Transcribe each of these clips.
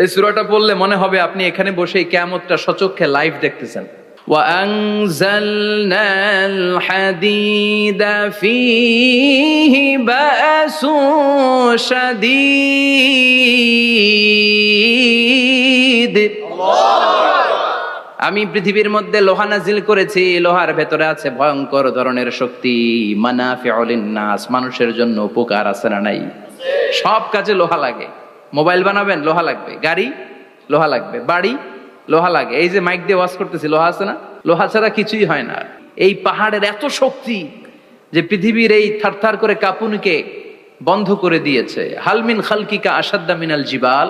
এই সূরাটা পড়লে মনে হবে আপনি এখানে বসেই কিয়ামতটা সচক্ষে লাইভ দেখতেছেন। وأنزلنا الحديد فيه بأس شديد আমি পৃথিবীর মধ্যে লোহা নাজিল করেছি, লোহার ভেতরে আছে ভয়ঙ্কর ধরনের শক্তি। মানাফিউল লিন্নাস, মানুষের জন্য উপকার আছে না নাই? সব কাজে লোহা লাগে। মোবাইল বানাবেন, লোহা লাগবে। গাড়ি, লোহা লাগবে। বাড়ি, লোহা লাগে। এই যে মাইক দিয়ে ওয়াজ করতেছি, লোহা আছে না? লোহা ছাড়া কিছুই হয় না। এই পাহাড়ের এত শক্তি যে পৃথিবীর এই থারথার করে কাঁপুনিকে বন্ধ করে দিয়েছে। হালমিন খালকিকা আসাদ্দা মিনাল জিবাল,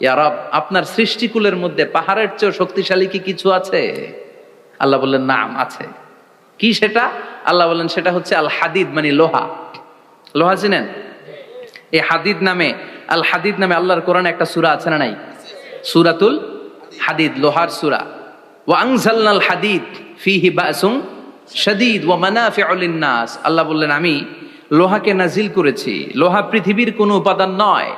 ইয়া রব, আপনার সৃষ্টিকুলের মধ্যে পাহাড়ের চেয়ে শক্তিশালী কি কিছু আছে? আল্লাহ বললেন নাম আছে। কি সেটা? আল্লাহ বললেন সেটা হচ্ছে আল হাদিদ, মানে লোহা। লোহা চিনেন? এই হাদিদ নামে, আল হাদিদ নামে আল্লাহর কোরআনে একটা সূরা আছে না নাই? সূরাতুল হাদিদ, লোহার সূরা। ওয়া আনজালনাল হাদিদ ফীহি বাসুন শাদীদ ওয়া মানাফিউ লিন-নাস। আল্লাহ বললেন আমি লোহাকে নাজিল করেছি। লোহা পৃথিবীর কোনো উপাদান নয়।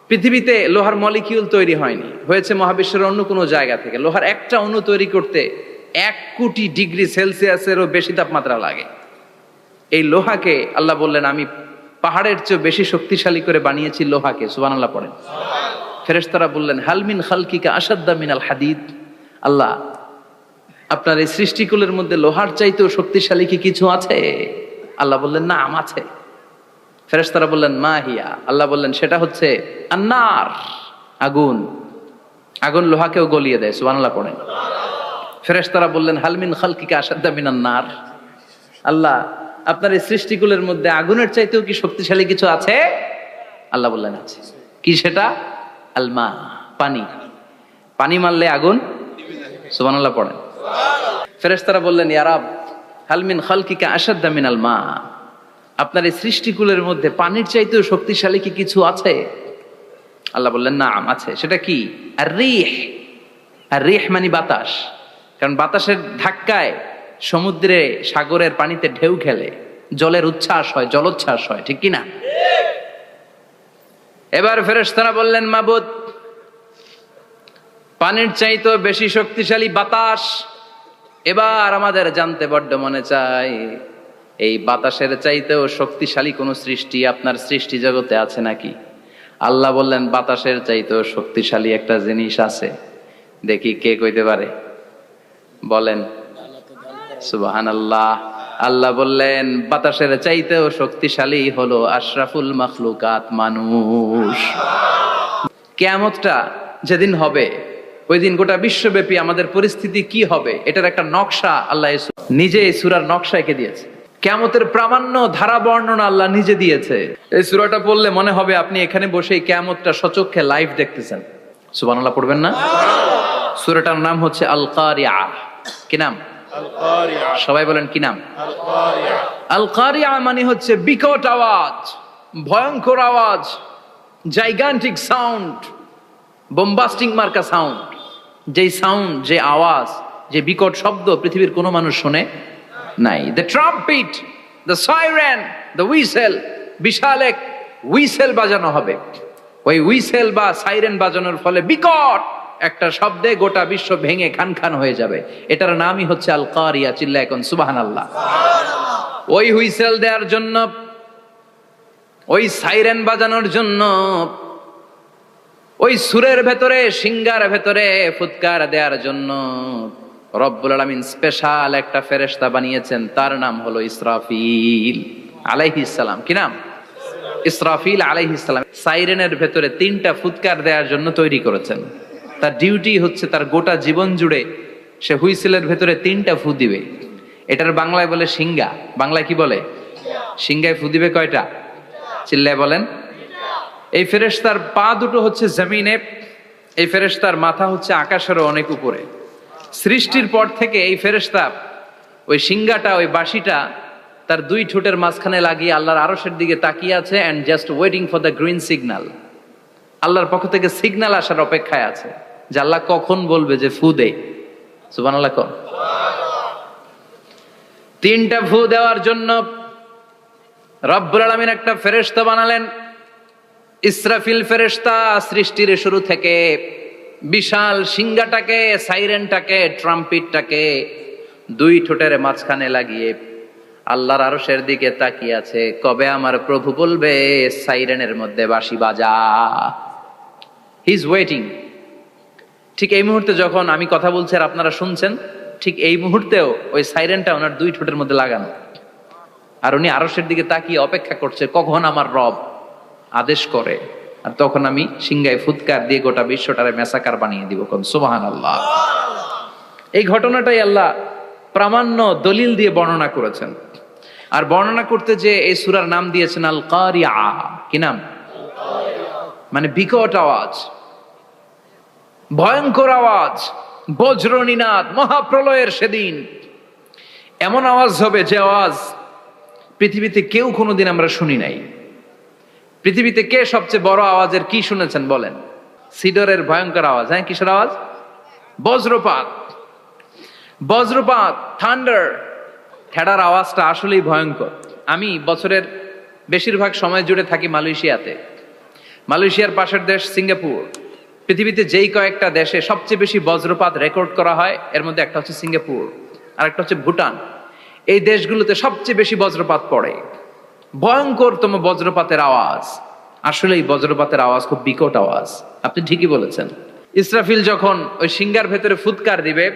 পৃথিবীতে লোহার মলিকিউল তৈরি হয়নি, হয়েছে মহাবিশ্বের অন্য কোনো জায়গা থেকে। লোহার একটা অণু তৈরি করতে 1 কোটি ডিগ্রি সেলসিয়াসেরও বেশি তাপমাত্রা লাগে। এই লোহাকে আল্লাহ বললেন আমি পাহাড়ের চেয়ে বেশি শক্তিশালী করে বানিয়েছি লোহাকে। সুবহানাল্লাহ পড়েন। ফেরেশতারা বললেন হালমিন খালকিকা আসাদ্দা মিনাল হাদিদ। আল্লাহ, আপনার এই সৃষ্টিকুলের মধ্যে লোহার চাইতেও শক্তিশালী কি কিছু আছে? আল্লাহ বললেন নাম আছে। ফেরেশতারা বললেন মা হিয়া। আল্লাহ বললেন সেটা হচ্ছে আন্নার, আগুন। আগুন লোহাকেও গলিয়ে দেয়। সুবহানাল্লাহ পড়েন। ফেরেশতারা বললেন হালমিন খালকিকা আসাদ্দা মিনান নার। আল্লাহ, আপনার এই সৃষ্টিকুলের মধ্যে আগুনের চাইতেও কি শক্তিশালী কিছু আছে? আল্লাহ বললেন আছে। কি সেটা? আলমা, পানি। পানি মারলে আগুন। সুবহানাল্লাহ পড়েন। ফেরেশতারা বললেন ইয়া রব, হালমিন খালকিকা আসাদ্দা মিনাল মা, আপনার এই সৃষ্টিকুলের মধ্যে পানির চাইতেও শক্তিশালী কি কিছু আছে? আল্লাহ বললেন নাম আছে। সেটা কি? আর রিহ। আর রিহ মানে বাতাস। কারণ বাতাসের ধাক্কায় সমুদ্রে, সাগরের পানিতে ঢেউ খেলে, জলের উচ্ছ্বাস হয়, জলোচ্ছ্বাস হয়, ঠিক কিনা? এবার ফেরেশতারা বললেন মাবুদ, পানির চাইতেও বেশি শক্তিশালী বাতাস। এবার আমাদের জানতে বড্ড মনে চায়, এই বাতাসের চাইতেও শক্তিশালী কোন সৃষ্টি আপনার সৃষ্টি জগতে আছে নাকি? আল্লাহ বললেন বাতাসের চাইতেও শক্তিশালী একটা জিনিস আছে। দেখি কে কইতে পারে, বলেন। সুবহানাল্লাহ। আল্লাহ বললেন বাতাসের চাইতেও শক্তিশালী হলো আশরাফুল মাখলুকাত, মানুষ। কিয়ামতটা যেদিন হবে, ওই দিন গোটা বিশ্বব্যাপী আমাদের পরিস্থিতি কি হবে এটার একটা নকশা আল্লাহ নিজে এই সূরার নকশা এঁকে দিয়েছে। কিয়ামতের প্রামাণ্য ধারা বর্ণনা আল্লাহ নিজে দিয়েছে। এই সূরাটা পড়লে মনে হবে আপনি এখানে বসেই কিয়ামতটা সচক্ষে লাইভ দেখতেছেন। সুবহানাল্লাহ পড়বেন না? সূরাটার নাম হচ্ছে আল কারিয়া। কি নাম? আল কারিয়া। সবাই বলেন কি নাম? আল কারিয়া। আল কারিয়া মানে হচ্ছে বিকট আওয়াজ, ভয়ঙ্কর আওয়াজ, জাইগান্টিক সাউন্ড, বোম্বাস্টিক মার্কা সাউন্ড। যেই সাউন্ড, যে আওয়াজ, যে বিকট শব্দ পৃথিবীর কোনো মানুষ শুনে নাই। The trumpet, the siren, the whistle. বিশাল এক হুইসেল বাজানো হবে। ওই হুইসেল বা সাইরেন বাজানোর ফলে বিকট একটা শব্দে গোটা বিশ্ব ভেঙে খান খান হয়ে যাবে। এটার নামই হচ্ছে আল কারিয়া। চিল্লায় এখন সুবহানাল্লাহ। ওই হুইসেল দেওয়ার জন্য, ওই সাইরেন বাজানোর জন্য, ওই সুরের ভেতরে, সিঙ্গার ভেতরে ফুৎকার দেওয়ার জন্য রব্বুল আলামিন স্পেশাল একটা ফেরেশতা বানিয়েছেন। তার নাম হলো ইসরাফিল আলাইহিস সালাম। কি নাম? ইসরাফিল আলাইহিস সালাম। সাইরেনের ভেতরে 3টা ফুৎকার দেওয়ার জন্য তৈরি করেছেন। তার ডিউটি হচ্ছে তার গোটা জীবন জুড়ে সে হুইসেলের ভেতরে 3টা ফু দিবে। এটার বাংলায় বলে সিঙ্গা। বাংলায় কি বলে? সিঙ্গায় ফু দিবে কয়টা? চিল্লায় বলেন। এই ফেরেশতার পা দুটো হচ্ছে জমিনে, এই ফেরেশতার মাথা হচ্ছে আকাশেরও অনেক উপরে। সৃষ্টির পর থেকে এই ফেরেশতা ওই সিঙ্গাটা, ওই বাঁশিটা তার 2 ঠোঁটের মাঝখানে লাগিয়ে আল্লাহর আরশের দিকে তাকিয়ে আছে, and just waiting for the green signal. আল্লাহর পক্ষ থেকে সিগন্যাল আসার অপেক্ষায় আছে যে আল্লাহ কখন বলবে যে ফু দে। সুবহানাল্লাহ। 3টা ফু দেওয়ার জন্য রব্বুল আলামিন একটা ফেরেশতা বানালেন। ইসরাফিল ফেরেশতা সৃষ্টির শুরু থেকে বিশাল সিংহাটাকে, সাইরেনটাকে, ট্রাম্পিটটাকে দুই ঠোঁটের মাঝখানে লাগিয়ে আল্লাহর আরশের দিকে তাকিয়ে আছে, কবে আমার প্রভু বলবে সাইরেনের মধ্যে বাঁশি বাজা। He is waiting. ঠিক এই মুহূর্তে যখন আমি কথা বলছি আর আপনারা শুনছেন, ঠিক এই মুহূর্তেও ওই সাইরেনটা ওনার দুই ঠোঁটের মধ্যে লাগানো, আর উনি আরশের দিকে তাকিয়ে অপেক্ষা করছে কখন আমার রব আদেশ করে, আর তখন আমি সিংহায় ফুৎকার দিয়ে গোটা বিশ্বটারে মেসাকার বানিয়ে দিব। কোন সুবহানাল্লাহ। এই ঘটনাটাই আল্লাহ প্রামাণ্য দলিল দিয়ে বর্ণনা করেছেন। আর বর্ণনা করতে যে এই সূরার নাম দিয়েছেন আল কারিয়া। কি নাম? মানে বিকট আওয়াজ, ভয়ঙ্কর আওয়াজ, বজ্রনিনাদ, মহাপ্রলয়ের সেদিন এমন আওয়াজ হবে যে আওয়াজ পৃথিবীতে কেউ কোনোদিন আমরা শুনি নাই। পৃথিবীতে কে সবচেয়ে বড় আওয়াজের কি শুনেছেন বলেন? সিডরের ভয়ঙ্কর আওয়াজ। হ্যাঁ, কিসের আওয়াজ? বজ্রপাত। বজ্রপাত, থান্ডার, ঠেডার আওয়াজটা আসলেই ভয়ঙ্কর। আমি বছরের বেশিরভাগ সময় জুড়ে থাকি মালয়েশিয়াতে। মালয়েশিয়ার পাশের দেশ সিঙ্গাপুর। পৃথিবীতে যেই কয়েকটা দেশে সবচেয়ে বেশি বজ্রপাত রেকর্ড করা হয় এর মধ্যে একটা হচ্ছে সিঙ্গাপুর, আর একটা হচ্ছে ভুটান। এই দেশগুলোতে সবচেয়ে বেশি বজ্রপাত পড়ে। ভয়ঙ্করতম বজ্রপাতের আওয়াজ। আসলে এই বজ্রপাতের আওয়াজ খুব বিকট আওয়াজ। আপনি ঠিকই বলেছেন। ইসরাফিল যখন ওই সিংহার ভেতরে ফুৎকার দিবে,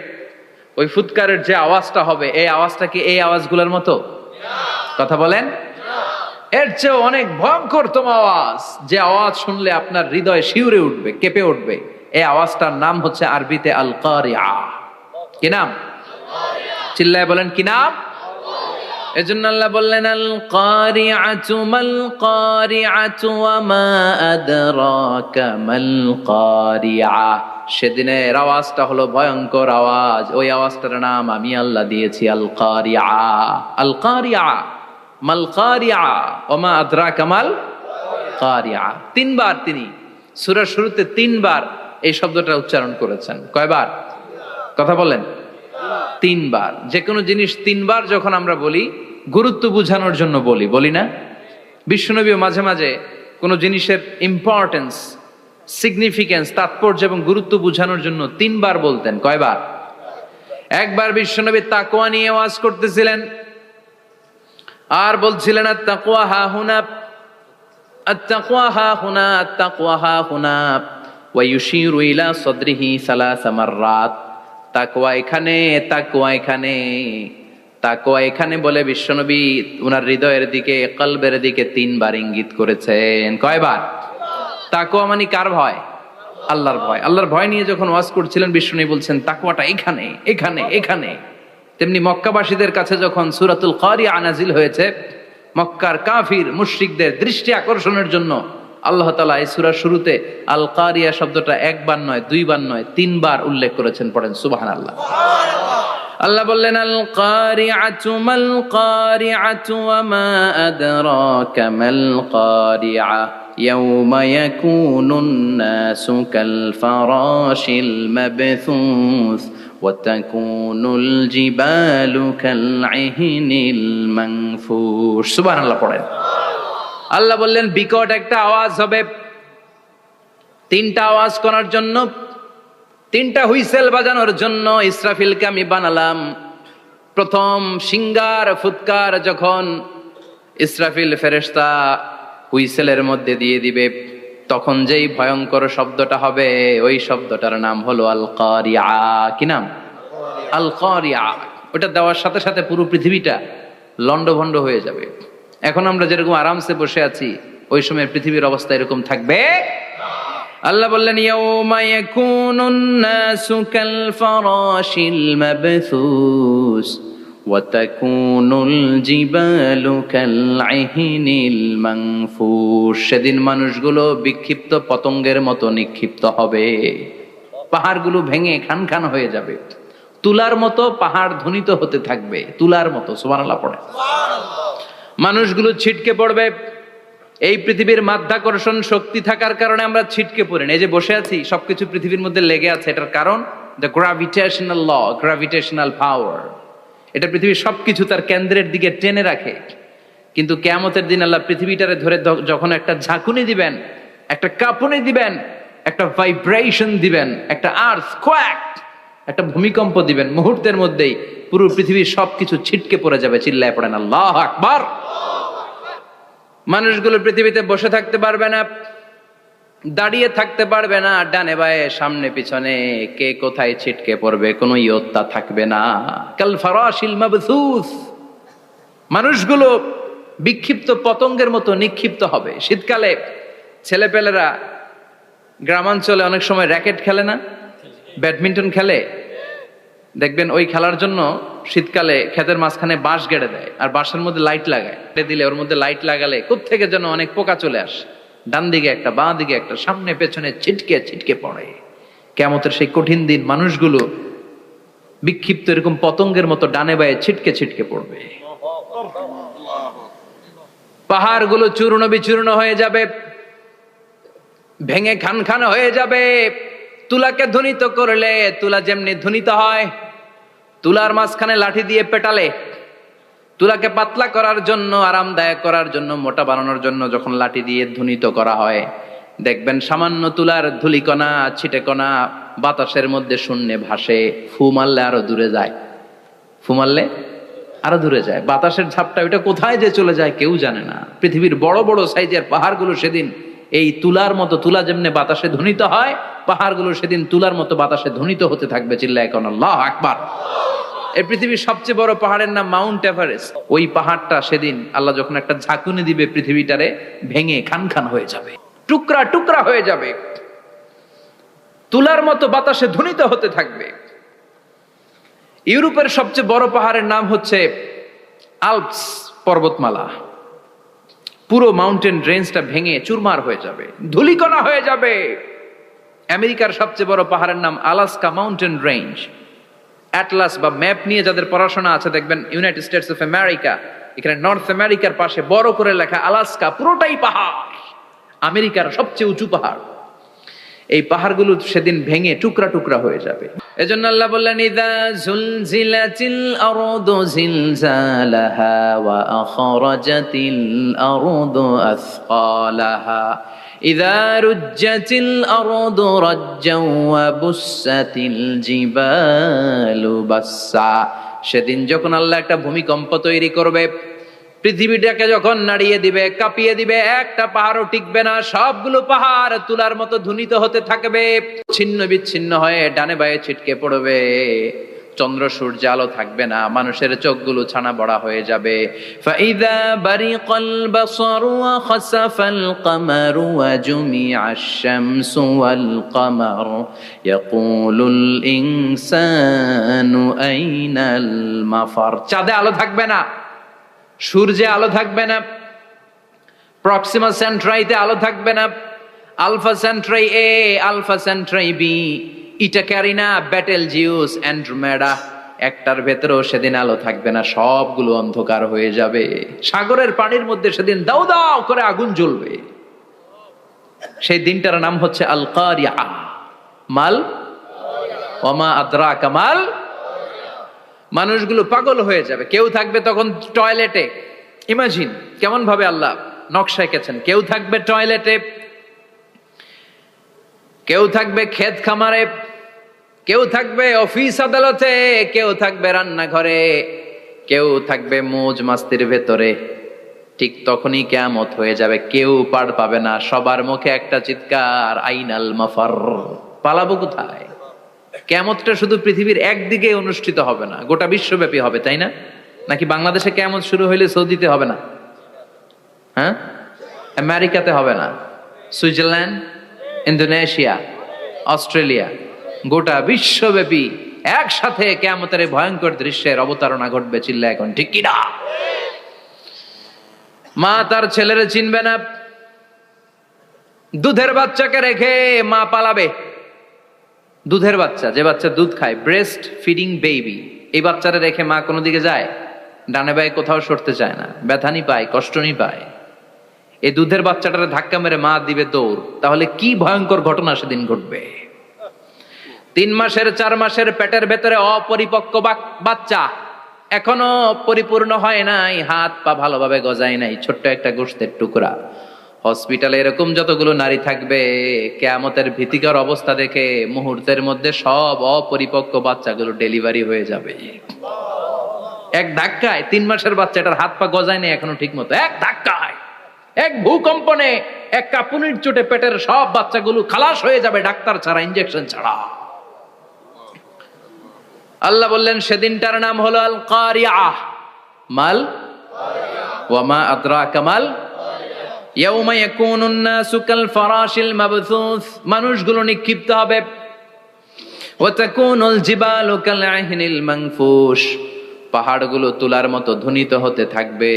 ওই ফুৎকারের যে আওয়াজটা হবে, এই আওয়াজটা কি এই আওয়াজগুলোর মতো? কথা বলেন। এর চেয়ে অনেক ভয়ঙ্করতম আওয়াজ, যে আওয়াজ শুনলে আপনার হৃদয় শিউরে উঠবে, কেঁপে উঠবে। এই আওয়াজটার নাম হচ্ছে আরবিতে আল কারিয়া। কি নাম? চিল্লায় বলেন কি নাম? এজন্য আল্লাহ বললেন আল কারিআতু মাল কারিআতু ওয়া মা আদরাকা মাল কারিআ। সেদিনের আওয়াজটা হলো ভয়ঙ্কর আওয়াজ। ওই আওয়াজটার নাম আমি আল্লাহ দিয়েছি আল কারিআ। আল কারিআ মাল কারিআ ওয়া মা আদরাকা মাল কারিআ। তিনবার তিনি সূরার শুরুতে তিনবার এই শব্দটা উচ্চারণ করেছেন। কয়বার? কথা বলেন। তিনবার। যে কোনো জিনিস তিনবার যখন আমরা বলি গুরুত্ব বোঝানোর জন্য বলি, বলি না? বিশ্বনবীও মাঝে মাঝে কোনো জিনিসের ইম্পর্টেন্স, সিগনিফিকেন্স, তাৎপর্য এবং গুরুত্ব বোঝানোর জন্য তিনবার বলতেন। কয়বার? একবার বিশ্বনবী তাকওয়া নিয়ে ওয়াজ করতেছিলেন আর বলছিলেন আত-তাকওয়া হা হুনা, আত-তাকওয়া হা হুনা, আত-তাকওয়া হা হুনা ওয়া ইউশিরু ইলা সাদরিহি সালাসা মাররাত। তাকওয়া এখানে, তাকওয়া এখানে, তাকওয়া এখানে বলে বিশ্বনবী উনার হৃদয়ের দিকে, কলবের দিকে তিনবার ইঙ্গিত করেছেন। কয়বার? তাকওয়া মানে কার ভয়? আল্লাহর ভয়। আল্লাহর ভয় নিয়ে যখন ওয়াজ করছিলেন বিশ্বনবী বলছেন তাকওয়াটা এখানে, এখানে, এখানে। তেমনি মক্কাবাসীদের কাছে যখন সূরাতুল কারিয়া নাজিল হয়েছে, মক্কার কাফির মুশরিকদের দৃষ্টি আকর্ষণের জন্য আল্লাহ তাআলা এই সূরার শুরুতে আল কারিয়া শব্দটা একবার নয়, দুইবার নয়, তিনবার উল্লেখ করেছেন। পড়েন সুবহানাল্লাহ। আল্লাহ বললেন আল কারিআতু মাল কারিআতু ওয়া মা আদরাকা মাল কারিআ ইয়াউমা ইয়াকুনুন নাসু কাল ফারাশিল মাবথুস ওয়া তাকুনুল জিবালু কাল ইহনিল মানফুশ। সুবহানাল্লাহ পড়েন। আল্লাহ বললেন বিকট একটা আওয়াজ হবে। তিনটা আওয়াজ করার জন্য, তিনটা হুইসেল বাজানোর জন্য ইসরাফিলকে আমি বানালাম। প্রথম সিংহার ফুৎকার যখন ইসরাফিল ফেরেশতা হুইসেলের মধ্যে দিয়ে দিবে, তখন যেই ভয়ঙ্কর শব্দটা হবে ওই শব্দটার নাম হলো আল কারিআ। কি নাম? আল কারিআ। ওটা দেওয়ার সাথে সাথে পুরো পৃথিবীটা লন্ডভন্ড হয়ে যাবে। এখন আমরা যেরকম আরামসে বসে আছি, ওই সময় পৃথিবীর অবস্থা এরকম থাকবে। আল্লাহ বললেন ইয়াউমা ইয়াকুনুন নাসু কাল ফারাশিল মাবথুস ওয়া তাকুনুল জিবালু কাল ইহনিল মানফুশ। সেদিন মানুষগুলো বিক্ষিপ্ত পতঙ্গের মতো নিক্ষিপ্ত হবে। পাহাড়গুলো ভেঙে খান খান হয়ে যাবে। তুলার মতো পাহাড় ধ্বনিত হতে থাকবে, তুলার মতো। সুবহানাল্লাহ পড়ে। মানুষগুলো ছিটকে পড়বে। এই পৃথিবীর মাধ্যাকর্ষণ শক্তি থাকার কারণে আমরা ছিটকে পড়ি না। এই যে বসে আছি, সবকিছু পৃথিবীর মধ্যে লেগে আছে। এটার কারণ দ্য গ্রাভিটেশনাল ল, গ্রাভিটেশনাল পাওয়ার। এটা পৃথিবীর সবকিছু তার কেন্দ্রের দিকে টেনে রাখে। কিন্তু কিয়ামতের দিন আল্লাহ পৃথিবীটারে ধরে যখন একটা ঝাঁকুনি দিবেন, একটা কাঁপুনি দিবেন, একটা ভাইব্রেশন দিবেন, একটা আর্থকোয়াক, একটা ভূমিকম্প দিবেন, মুহূর্তের মধ্যেই পুরো পৃথিবীর সবকিছু ছিটকে পড়ে যাবে। চিল্লায় পড়েন আল্লাহু আকবার। মানুষগুলো পৃথিবীতে বসে থাকতে পারবে না, দাঁড়িয়ে থাকতে পারবে না, ডানে বায়ে সামনে পিছনে কে কোথায় ছিটকে পড়বে কোনো ইয়ত্তা থাকবে না। কাল ফারাশিল মাবসুস, মানুষগুলো বিক্ষিপ্ত পতঙ্গের মতো নিক্ষিপ্ত হবে। শীতকালে ছেলেপেলেরা গ্রামাঞ্চলে অনেক সময় র্যাকেট খেলে না, ব্যাডমিন্টন খেলে, দেখবেন ওই খেলার জন্য শীতকালে ক্ষেতের মাঝখানে বাঁশ গেড়ে দেয়, আর বাঁশের মধ্যে লাইট লাগায়, দিলে ওর মধ্যে লাইট লাগালে কোত্থেকে যেন অনেক পোকা চলে আসে, ডান দিকে একটা বাঁ দিকে একটা, সামনে পেছনে ছিটকে ছিটকে পড়ে। কিয়ামতের সেই কঠিন দিন মানুষগুলো বিক্ষিপ্ত এরকম পতঙ্গের মতো ডানে বায়ে ছিটকে ছিটকে পড়বে। পাহাড়গুলো চূর্ণ বিচূর্ণ হয়ে যাবে, ভেঙে খান খান হয়ে যাবে। তুলাকে ধ্বনিত করলে তুলা যেমনি ধ্বনিত হয়, তুলার মাঝখানে লাঠি দিয়ে পেটালে, তুলাকে পাতলা করার জন্য, আরামদায়ক করার জন্য, মোটা বানানোর জন্য যখন লাঠি দিয়ে ধ্বনিত করা হয়, দেখবেন সামান্য তুলার ধুলিকণা ছিটেকণা বাতাসের মধ্যে শূন্যে ভাসে। ফু মারলে আরো দূরে যায়, ফু মারলে আরো দূরে যায়। বাতাসের ঝাপটা ওইটা কোথায় যে চলে যায় কেউ জানে না। পৃথিবীর বড় বড় সাইজের পাহাড়গুলো সেদিন এই তুলার মতো, তুলা যেমনি বাতাসে ধ্বনিত হয়, পাহাড়গুলো সেদিন তুলার মতো বাতাসে ধ্বনিত হতে থাকবে। চিল্লায় কোন আল্লাহু আকবার। এই পৃথিবীর সবচেয়ে বড় পাহাড়ের নাম মাউন্ট এভারেস্ট। ওই পাহাড়টা সেদিন আল্লাহ যখন একটা ঝাঁকুনি দিবে, পৃথিবীটারে ভেঙে খান খান হয়ে যাবে, টুকরা টুকরা হয়ে যাবে, তুলার মতো বাতাসে ধ্বনিত হতে থাকবে। ইউরোপের সবচেয়ে বড় পাহাড়ের নাম হচ্ছে আল্পস পর্বতমালা। পুরো মাউন্টেন রেঞ্জটা ভেঙে চুরমার হয়ে যাবে, ধূলিকণা হয়ে যাবে। আমেরিকার সবচেয়ে বড় পাহাড়ের নাম আলাস্কা মাউন্টেন রেঞ্জ। অ্যাটলাস বা ম্যাপ নিয়ে যাদের পড়াশোনা আছে দেখবেন ইউনাইটেড স্টেটস অফ আমেরিকা, এখানে নর্থ আমেরিকার পাশে বড় করে লেখা আলাস্কা, পুরোটাই পাহাড়, আমেরিকার সবচেয়ে উঁচু পাহাড়। এই পাহাড়গুলো সেদিন ভেঙে টুকরা টুকরা হয়ে যাবে। এজন্য আল্লাহ বললেন, ইযা যুলজিলাতিল আরদু জিলজালাহা ওয়া আখরাজাতিল আরদু আসকালাহা ইযা রুজ্জাতিল আরদু রাজ্জাও ওয়া বুসাতিল জিবালু বাসসা। সেদিন যখন আল্লাহ একটা ভূমিকম্প তৈরি করবে, পৃথিবীটাকে যখন নাড়িয়ে দিবে, কাঁপিয়ে দিবে, একটা পাহাড়ও টিকবে না, সবগুলো পাহাড় তুলার মতো ধ্বনিত হতে থাকবে, ছিন্ন বিচ্ছিন্ন হয়ে ডানে বায়ে ছিটকে পড়বে। চন্দ্র সূর্য আলো থাকবে না, মানুষের চোখগুলো ছানা বড়া হয়ে যাবে। ফাইদা বারিকাল বাসারু ওয়া খাসাফাল কামারু ওয়া জুমিআশ শামসু ওয়াল কামার ইয়াকুলুল ইনসানু আইনাল মাফার। চাঁদে আলো থাকবে না, সূর্যে আলো থাকবে না, প্রক্সিমা সেন্ট্রাইতে আলো থাকবে না, আলফা সেন্ট্রাই এ, আলফা সেন্ট্রাই বি, ইটা ক্যারিনা, ব্যাটেল জিউস, অ্যান্ড্রোমেডা, একটার ভেতরেও সেদিন আলো থাকবে না, সবগুলো অন্ধকার হয়ে যাবে। সাগরের পানির মধ্যে সেদিন দাউ দাউ করে আগুন জ্বলবে। সেই দিনটার নাম হচ্ছে আল কারিয়া। মাল ওমা আদরাকা মাল। মানুষগুলো পাগল হয়ে যাবে। কেউ থাকবে তখন টয়লেটে, ইমাজিন কেমন ভাবে আল্লাহ নকশা এঁকেছেন। কেউ থাকবে টয়লেটে, কেউ থাকবে ক্ষেত খামারে, কেউ থাকবে অফিস আদালতে, কেউ থাকবে রান্নাঘরে, কেউ থাকবে মৌজ মাস্তির ভেতরে। ঠিক তখনই কিয়ামত হয়ে যাবে, কেউ পার পাবে না। সবার মুখে একটা চিৎকার, আইনাল মাফার। পালাবো কোথায়? কিয়ামতটা শুধু পৃথিবীর একদিকে অনুষ্ঠিত হবে না, গোটা বিশ্বব্যাপী হবে, তাই না? নাকি বাংলাদেশে কিয়ামত শুরু হইলে সৌদিতে হবে না? হ্যাঁ, আমেরিকাতে হবে না, সুইজারল্যান্ড, ইন্দোনেশিয়া, অস্ট্রেলিয়া, গোটা বিশ্বব্যাপী একসাথে কিয়ামতের ভয়ঙ্কর দৃশ্যের অবতারণা ঘটবে। চিল্লা এখন ঠিক কিনা? মা তার ছেলেরে চিনবে না, দুধের বাচ্চাকে রেখে মা পালাবে। দুধের বাচ্চা, যে বাচ্চা দুধ খায়, ব্রেস্ট ফিডিং বেবি, এই বাচ্চারা রেখে মা কোনো দিকে যায়? ডানে বায়ে কোথাও সরতে চায় না, ব্যথানি পায়, কষ্টনি পায়। এই দুধের বাচ্চাটারে ধাক্কা মেরে মা দিবে দৌড়। তাহলে কি ভয়ঙ্কর ঘটনা সেদিন ঘটবে। 3 মাসের 4 মাসের পেটের ভেতরে অপরিপক্ক বাচ্চা, এখনো পরিপূর্ণ হয় নাই, হাত পা ভালোভাবে গজায় নাই, ছোট্ট একটা গোশতের টুকরা, হসপিটালে এরকম যতগুলো নারী থাকবে, কিয়ামতের ভীতিকর অবস্থা দেখে মুহূর্তের মধ্যে সব অপরিপক্ক বাচ্চাগুলো ডেলিভারি হয়ে যাবে। এক ধাক্কায় 3 মাসের বাচ্চাটার হাত পা গজায় নেই এখনো ঠিক মতো, এক ধাক্কায়, এক ভূকম্পনে, এক কাঁপুনির চোটে পেটের সব বাচ্চাগুলো খালাস হয়ে যাবে ডাক্তার ছাড়া, ইনজেকশন ছাড়া। আল্লাহ বললেন সেদিনটার নাম হলো আল কারিআহ। মাল ওয়া মা আদরাকা মাল ইয়াউমা ইয়াকুনুন নাসু কাল ফারাশিল মাবথুস, মানুষগুলো নিক্ষিপ্ত হবে। ওয়া তাকুনুল জিবালু কাল আহিনিল মানফুশ, পাহাড়গুলো তুলার মতো ধ্বনিত হতে থাকবে।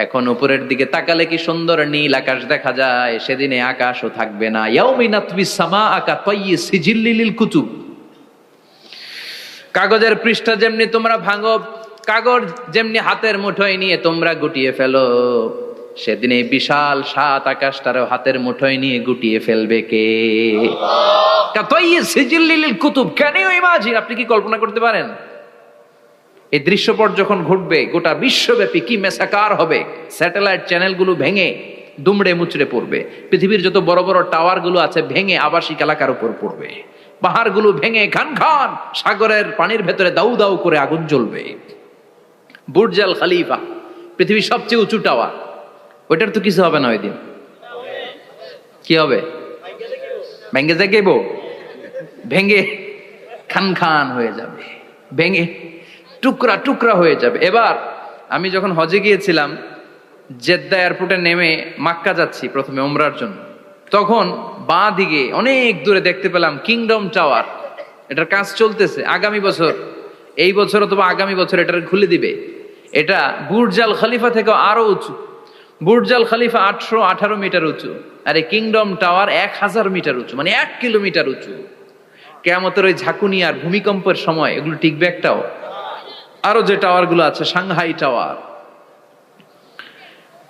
এখন উপরের দিকে তাকালে কি সুন্দর নীল আকাশ দেখা যায়, সেদিনে আকাশও থাকবে না। ইয়াউমি নাতবিস সামাআ কাতাইয়ি সিজিল্লিল কুতুব, কাগজের পৃষ্ঠা যেমনি তোমরা ভাঙো, কাগজ যেমনি হাতের মুঠোয় নিয়ে তোমরা গুটিয়ে ফেলো, সেদিন এই বিশাল 7 আকাশটারও হাতের মুঠোয় নিয়ে গুটিয়ে ফেলবে কে? কাতাইয়ি সিজিল্লিল কুতুব, ক্যান ইউ ইমাজিন? আপনি কি কল্পনা করতে পারেন এই দৃশ্যপট যখন ঘটবে গোটা বিশ্বব্যাপী কি মেসাকার হবে? স্যাটেলাইট চ্যানেলগুলো ভেঙে দুমড়ে মুচড়ে পড়বে, পৃথিবীর যত বড় বড় টাওয়ার গুলো আছে ভেঙে আবাসিক এলাকার উপর পড়বে, পাহাড়গুলো ভেঙে খান খান সাগরের পানির ভেতরে দাউ দাউ করে আগুন জ্বলবে। বুর্জ আল খলিফা, পৃথিবীর সবচেয়ে উঁচু টাওয়ার, ওইটার তো কিছু হবে না ওই দিন। কি হবে? ভেঙে যাইব, ভেঙে খান খান হয়ে যাবে, ভেঙে টুকরা টুকরা হয়ে যাবে। এবার আমি যখন হজে গিয়েছিলাম, জেদ্দা এয়ারপোর্টে নেমে মাক্কা যাচ্ছি প্রথমে উমরার জন্য, তখন বাঁ দিকে অনেক দূরে দেখতে পেলাম কিংডম টাওয়ার। এটার কাজ চলতেছে, আগামী বছর, এই বছর অথবা আগামী বছর এটার খুলে দিবে। এটা বুর্জ আল খলিফা থেকে আরো উঁচু। বুর্জ আল খলিফা 818 মিটার উঁচু, আর এই কিংডম টাওয়ার 1000 মিটার উঁচু, মানে 1 কিলোমিটার উঁচু। কিয়ামতের ওই ঝাঁকুনি আর ভূমিকম্পের সময় এগুলো টিকবে একটাও? আরো যে টাওয়ার গুলো আছে, সাংহাই টাওয়ার,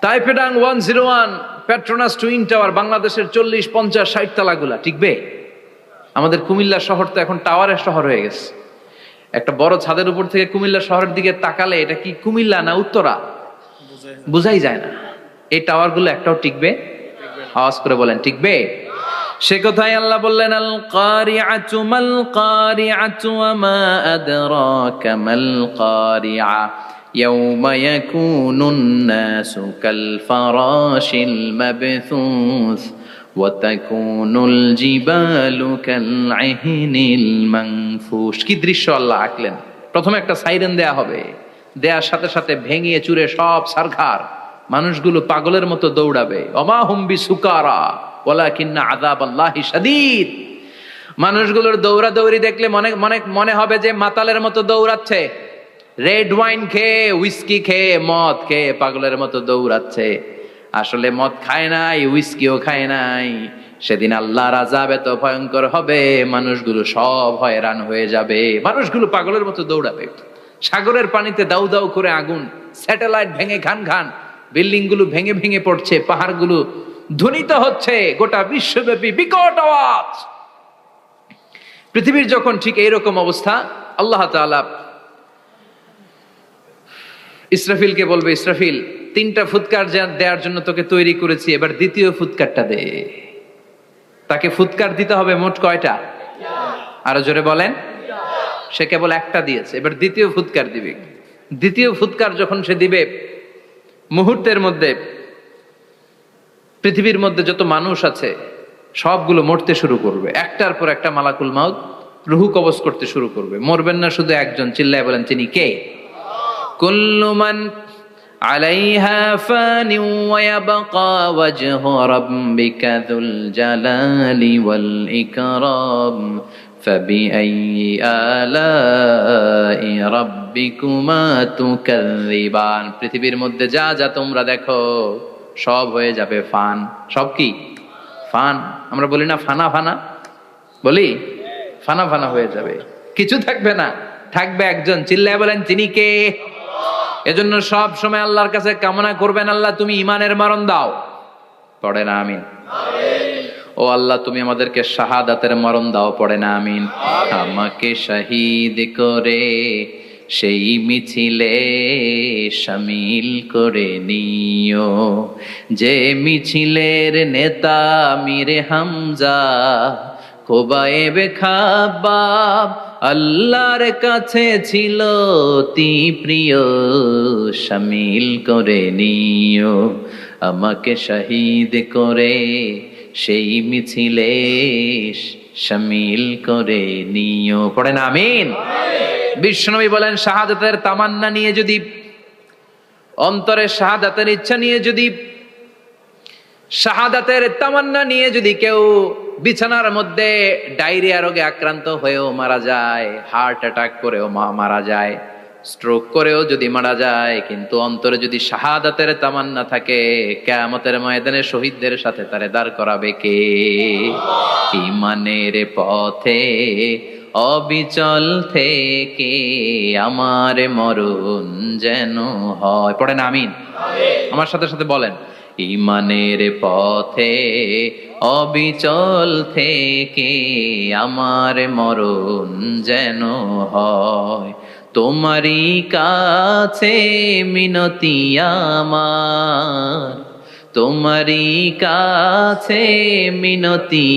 তাইপেডাং 101, পেট্রোনাস টুইন টাওয়ার, বাংলাদেশের 40, 50, 60 তালাগুলা টিকবে? আমাদের কুমিল্লা শহর তো এখন টাওয়ারের শহর হয়ে গেছে। একটা বড় ছাদের উপর থেকে কুমিল্লা শহরের দিকে তাকালে এটা কি কুমিল্লা না উত্তরা বুঝাই যায় না। এই টাওয়ার গুলো একটাও টিকবে? আওয়াজ করে বলেন টিকবে? সে কথাই আল্লাহ বললেন আল কারিআতু মাল কারিআতু ওয়া মা আদরাকা মাল কারিআ ইয়াউমা ইয়াকুনুন নাসু কাল ফারাশিল মাবথুস ওয়া তাকুনুল জিবালু কাল আহিনিল মানফুশ। কি দৃশ্য আল্লাহ আঁকলেন! প্রথমে একটা সাইরেন দেয়া হবে, দেয়ার সাথে সাথে ভেঙে চুরে সব সারখার, মানুষগুলো পাগলের মতো দৌড়াবে। ওমা হুম বিসুকারা ওয়ালাকিন্না আযাবাল্লাহি শাদীদ। মানুষগুলোর দৌড়াদৌড়ি দেখলে মনে হবে যে মাতালের মতো দৌড়াচ্ছে, রেড ওয়াইন খেয়ে, উইস্কি খেয়ে, মদ খেয়ে পাগলের মতো দৌড়াচ্ছে। আসলে মদ খায় নাই, উইস্কিও খায় নাই। সেদিন আল্লাহর আযাব এত ভয়ঙ্কর হবে, মানুষগুলো সব হয়রান হয়ে যাবে, মানুষগুলো পাগলের মতো দৌড়াবে। সাগরের পানিতে দাউ দাউ করে আগুন, স্যাটেলাইট ভেঙে খান খান, বিল্ডিং গুলো ভেঙে ভেঙে পড়ছে, পাহাড়গুলো ধ্বনিত হচ্ছে, গোটা বিশ্বব্যাপী বিকট আওয়াজ। পৃথিবীর যখন ঠিক এইরকম অবস্থা, আল্লাহ তাআলা ইসরাফিলকে বলবে, ইসরাফিল 3টা ফুৎকার দেওয়ার জন্য তোকে তৈরি করেছি, এবার দ্বিতীয় ফুৎকারটা দে। তাকে ফুৎকার দিতে হবে মোট কয়টা? আরো জোরে বলেন। সে কেবল একটা দিয়েছে, এবার দ্বিতীয় ফুৎকার দিবে। দ্বিতীয় ফুৎকার যখন সে দিবে, মুহূর্তের মধ্যে পৃথিবীর মধ্যে যত মানুষ আছে সবগুলো মরতে শুরু করবে, একটার পর একটা মালাকুল মাউত রুহু কবজ করতে শুরু করবে। মরবেন না শুধু একজন, চিল্লায় বলেন তিনি কে? কুল্লু মান আলাইহা ফানি ওয়া ইয়াবকা ওয়াজহু রাব্বিকা যুল জালালি ওয়াল ইকরাম ফাবিআইয়ি আলাই রাব্বিকুমা তুকাযযিবান। পৃথিবীর মধ্যে যা যা তোমরা দেখো সব হয়ে যাবে ফান। সব কি? ফান। আমরা বলি না ফানা ফানা, বলি ফানা ফানা হয়ে যাবে, কিছু থাকবে না, থাকবে একজন, চিল্লায় বলেন তিনি কে? এজন্য সব সময় আল্লাহর কাছে কামনা করবেন, আল্লাহ তুমি ঈমানের মরণ দাও। পড়ে না আমিন? ও আল্লাহ তুমি আমাদেরকে শাহাদাতের মরণ দাও। পড়ে না আমিন? আমাকে শহীদ করে সেই মিছিলে শামিল করে নিও। যে মিছিলের নেতা মীরে হামজা, খোবায়েবে খাব্বাব আল্লাহর কাছে ছিল অতি প্রিয়, শামিল করে নিও। আমাকে শহীদ করে সেই মিছিলে শামিল করে নিও। পড়েন আমিন। বিশ্বনবী বলেন, শাহাদাতের তামান্না নিয়ে যদি, অন্তরে শাহাদাতের ইচ্ছা নিয়ে যদি, শাহাদাতের তামান্না নিয়ে যদি কেউ বিছানার মধ্যে ডায়রিয়া রোগে আক্রান্ত হয়েও মারা যায়, হার্ট অ্যাটাক করেও মারা যায়, স্ট্রোক করেও যদি মারা যায়, কিন্তু অন্তরে যদি শাহাদাতের তামান্না থাকে, কিয়ামতের ময়দানে শহীদদের সাথে তারে দাঁড় করাবে কে? ঈমানের পথে অবিচল থেকে আমার মরণ যেন হয়। পড়েন আমিন। আমার সাথে সাথে বলেন, ঈমানের পথে অবিচল থেকে আমার মরণ যেন হয়। তোমারই কাছে মিনতি আমার, তোমারই কাছে মিনতি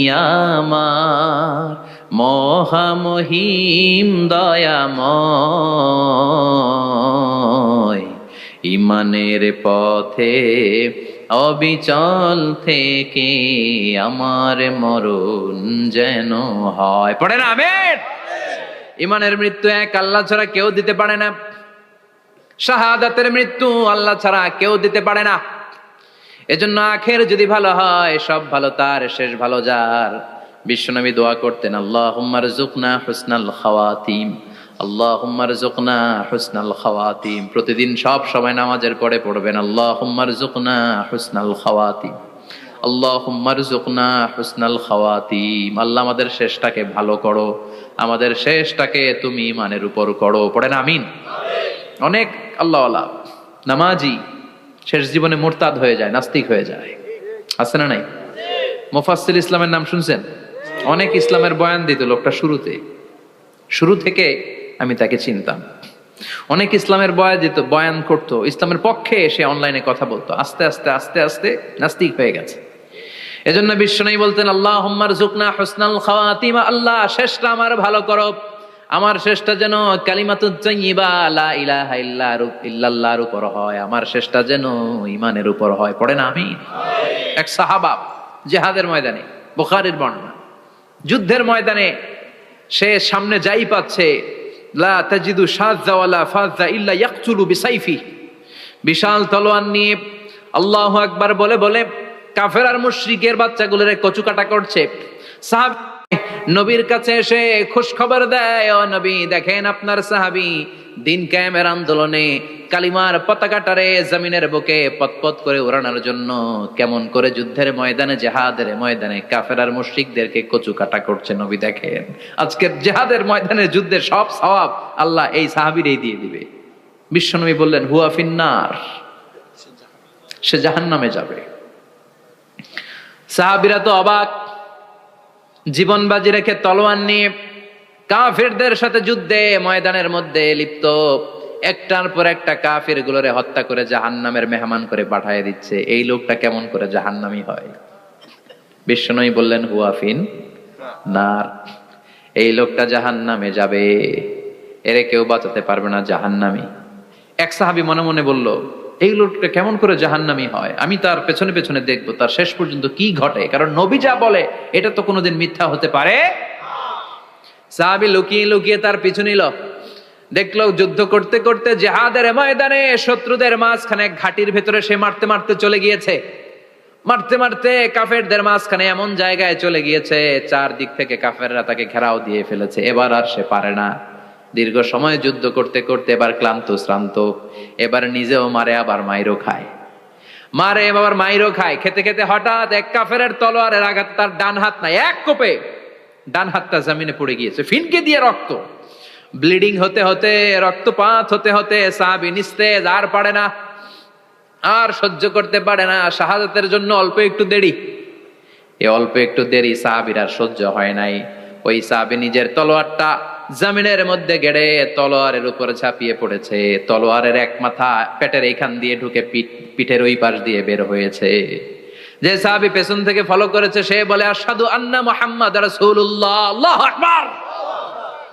আমার, মহামহিম দয়াময়। ঈমানের পথে অবিচল থেকে আমার মরণ যেন হয়। পড়েন আমিন। ঈমানের মৃত্যু এক আল্লাহ ছাড়া কেউ দিতে পারে না, শাহাদাতের মৃত্যু আল্লাহ ছাড়া কেউ দিতে পারে না। এজন্য আখের যদি ভালো হয়, সব ভালো তার, শেষ ভালো যার। বিশ্বনবী দোয়া করতেন, আল্লাহুম্মা রযুকনা হুসনাল খাওয়াতিম, আল্লাহুম্মা রযুকনা হুসনাল খাওয়াতিম। প্রতিদিন সব সময় নামাজের পরে পড়বেন, আল্লাহুম্মা রযুকনা হুসনাল খাওয়াতিম, আল্লাহুম্মা রযুকনা হুসনাল খাওয়াতিম। আল্লাহ আমাদের শেষটাকে ভালো করো, আমাদের শেষটাকে তুমি ঈমানের উপর করো। পড়েন আমিন। অনেক আল্লাহওয়ালা নামাজি শেষ জীবনে মুরতাদ হয়ে যায়, নাস্তিক হয়ে যায়, আছে না নাই? মুফাসসির ইসলামের নাম শুনছেন? অনেক ইসলামের বয়ান দিত লোকটা শুরু থেকে আমি তাকে চিনতাম। অনেক ইসলামের বয়ান করতো, ইসলামের পক্ষে এসে অনলাইনে কথা বলতো। আস্তে আস্তে আস্তে আস্তে নাস্তিক হয়ে গেছে। এজন্য বিশ্বনবী বলতেন, আল্লাহুম্মা রযুকনা হুসনাল খাওয়াতিম, আল্লাহ শেষটা আমার ভালো করো, আমার শেষটা যেন কালিমাতুত তাইয়্যিবা লা ইলাহা ইল্লাল্লাহর উপর হয়, আমার শেষটা যেন ঈমানের উপর হয়। পড়েন আমিন। এক সাহাবা জিহাদের ময়দানে, বুখারীর বর্ণনা, যুদ্ধের ময়দানে সে সামনে যাই পাচ্ছে, লা তাজিদু শাযযা ওয়ালা ফাযযা ইল্লা ইয়াকতুলু বিসাইফি, বিশাল তলোয়ার নিয়ে আল্লাহু আকবার বলে বলে কাফের আর মুশরিকের বাচ্চাগুলোরে কচুকাটা করছে। সাহাবী নবীর কাছে এসে খুশ খবর দেয়, ও নবী দেখেন আপনার সাহাবী দিন কায়েমের আন্দোলনে কালিমার পতাকাটারে জমিনের বুকে পতপত করে উড়ানোর জন্য কেমন করে যুদ্ধের ময়দানে, জিহাদের ময়দানে কাফের আর মুশরিকদেরকে কচুকাটা করছে। নবী দেখেন আজকের জিহাদের ময়দানে যুদ্ধের সব সওয়াব আল্লাহ এই সাহাবীরই দিয়ে দিবে। বিশ্বনবী বললেন, হুয়া ফিন্নার, সে জাহান্নামে যাবে। সাহাবীরা তো অবাক, জীবন বাজি রেখে তলোয়ার নিয়ে কাফেরদের সাথে যুদ্ধে ময়দানের মধ্যে লিপ্ত, একটার পর একটা কাফের গুলোরে হত্যা করে জাহান্নামের মেহমান করে পাঠিয়ে দিচ্ছে। এই লোকটা কেমন করে জাহান্নামী হয়? বিশ্বনবী বললেন, হুয়া ফিন নার, এই লোকটা জাহান্নামে যাবে, এরে কেউ বাঁচাতে পারবে না, জাহান্নামী। এক সাহাবী মনে মনে বলল, এই লোকটা কেমন করে জাহান্নামী হয়, আমি তার পেছনে পেছনে দেখবো তার শেষ পর্যন্ত কি ঘটে, কারণ নবী যা বলে এটা তো কোনোদিন মিথ্যা হতে পারে। সাহাবী লুকিয়ে লুকিয়ে তার পিছু নিল, দেখলো যুদ্ধ করতে করতে জিহাদের ময়দানে শত্রুদের মাঝখানে ঘাটির ভেতরে সে মারতে মারতে চলে গিয়েছে, মারতে মারতে কাফেরদের মাঝখানে এমন জায়গায় চলে গিয়েছে চারদিক থেকে কাফেররা তাকে ঘেরাও দিয়ে ফেলেছে। এবার আর সে পারে না, দীর্ঘ সময় যুদ্ধ করতে করতে এবার ক্লান্ত শ্রান্ত, এবার নিজেও মারে আবার মাইরও খায়, মারে আবার মাইরও খায়। খেতে খেতে হঠাৎ এক কাফেরের তলোয়ারের আঘাত তার ডান হাত নাই, এক কোপে ডান হাতটা জমিনে পড়ে গিয়েছে, ফিনকে দিয়ে রক্ত, ব্লিডিং হতে হতে, রক্তপাত হতে হতে সাহাবী নিস্তেজ, আর পারে না, আর সহ্য করতে পারে না। শাহাদাতের জন্য অল্প একটু দেরি, এই অল্প একটু দেরি সাহাবীর আর সহ্য হয় নাই। ওই সাহাবী নিজের তলোয়ারটা জমিনের মধ্যে গেড়ে তলোয়ারের উপরে ঝাঁপিয়ে পড়েছে। তলোয়ারের এক মাথা পেটের এইখান দিয়ে ঢুকে পিঠের ওই পাশ দিয়ে বের হয়েছে। যে সাহাবী পেছন থেকে ফলো করেছে সে বলে আশহাদু আন্না মুহাম্মাদ রাসূলুল্লাহ, আল্লাহু আকবার।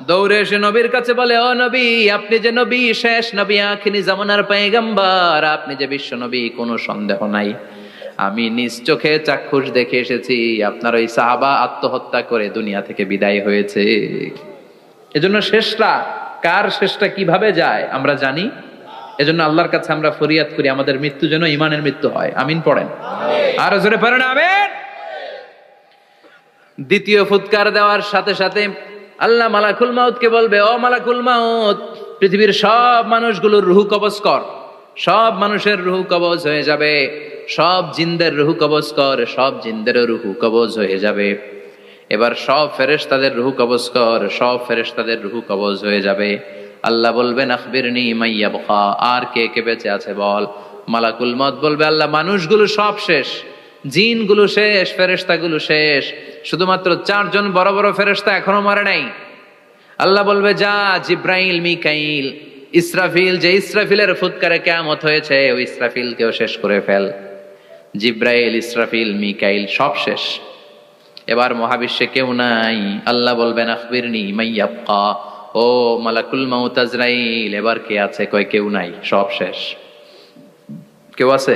দৌড়ে এসে নবীর কাছে বলে, ও নবী, আপনি যে নবী, শেষ নবী, আখিরি জামানার পয়গম্বর, আপনি যে বিশ্ব নবী, কোনো সন্দেহ নাই। আমি নিজ চোখে চাক্ষুষ দেখে এসেছি আপনার ওই সাহাবা আত্মহত্যা করে দুনিয়া থেকে বিদায় হয়েছে। এজন্য শেষটা কার, শেষটা কিভাবে যায় আমরা জানি। এজন্য আল্লাহর কাছে আমরা ফরিয়াদ করি আমাদের মৃত্যু যেন ঈমানের মৃত্যু হয়। আমিন পড়েন, আর জোরে পড়েন আমিন। দ্বিতীয় ফুৎকার দেওয়ার সাথে সাথে আল্লাহ মালাকুল মাউতকে বলবে, ও মালাকুল মাউত, পৃথিবীর সব মানুষগুলোর রুহ কবজ কর। সব মানুষের রুহ কবজ হয়ে যাবে। সব জিনদের রুহ কবজ কর। সব জিনদেরও রুহ কবজ হয়ে যাবে। এবার সব ফেরেশতাদের রুহ কবজ কর। সব ফেরেশতাদের রুহ কবজ হয়ে যাবে। আল্লাহ বলবেন আখবিরনি মা ইয়াবকা, আর কে কে বেঁচে আছে বল। মালাকুল মউত বলবে, আল্লাহ মানুষগুলো সব শেষ, জিনগুলো শেষ, ফেরেশতাগুলো শেষ, শুধুমাত্র 4 জন বড় বড় ফেরেশতা এখনো মরে নাই। আল্লাহ বলবে, যা জিব্রাইল, মিকাইল, ইসরাফিল, যে ইসরাফিলের ফুৎকারে কিয়ামত হয়েছে ওই ইসরাফিলকেও শেষ করে ফেল। জিব্রাইল, ইসরাফিল, মিকাইল সব শেষ। এবার মহাবিশ্বে কেউ নাই। আল্লাহ বলবেন আখবিরনি মা ইয়াবকা, ও মালাকুল মাউত আজরাইল, এবার কে আছে? কয় কেউ নাই, সব শেষ। কেউ আছে?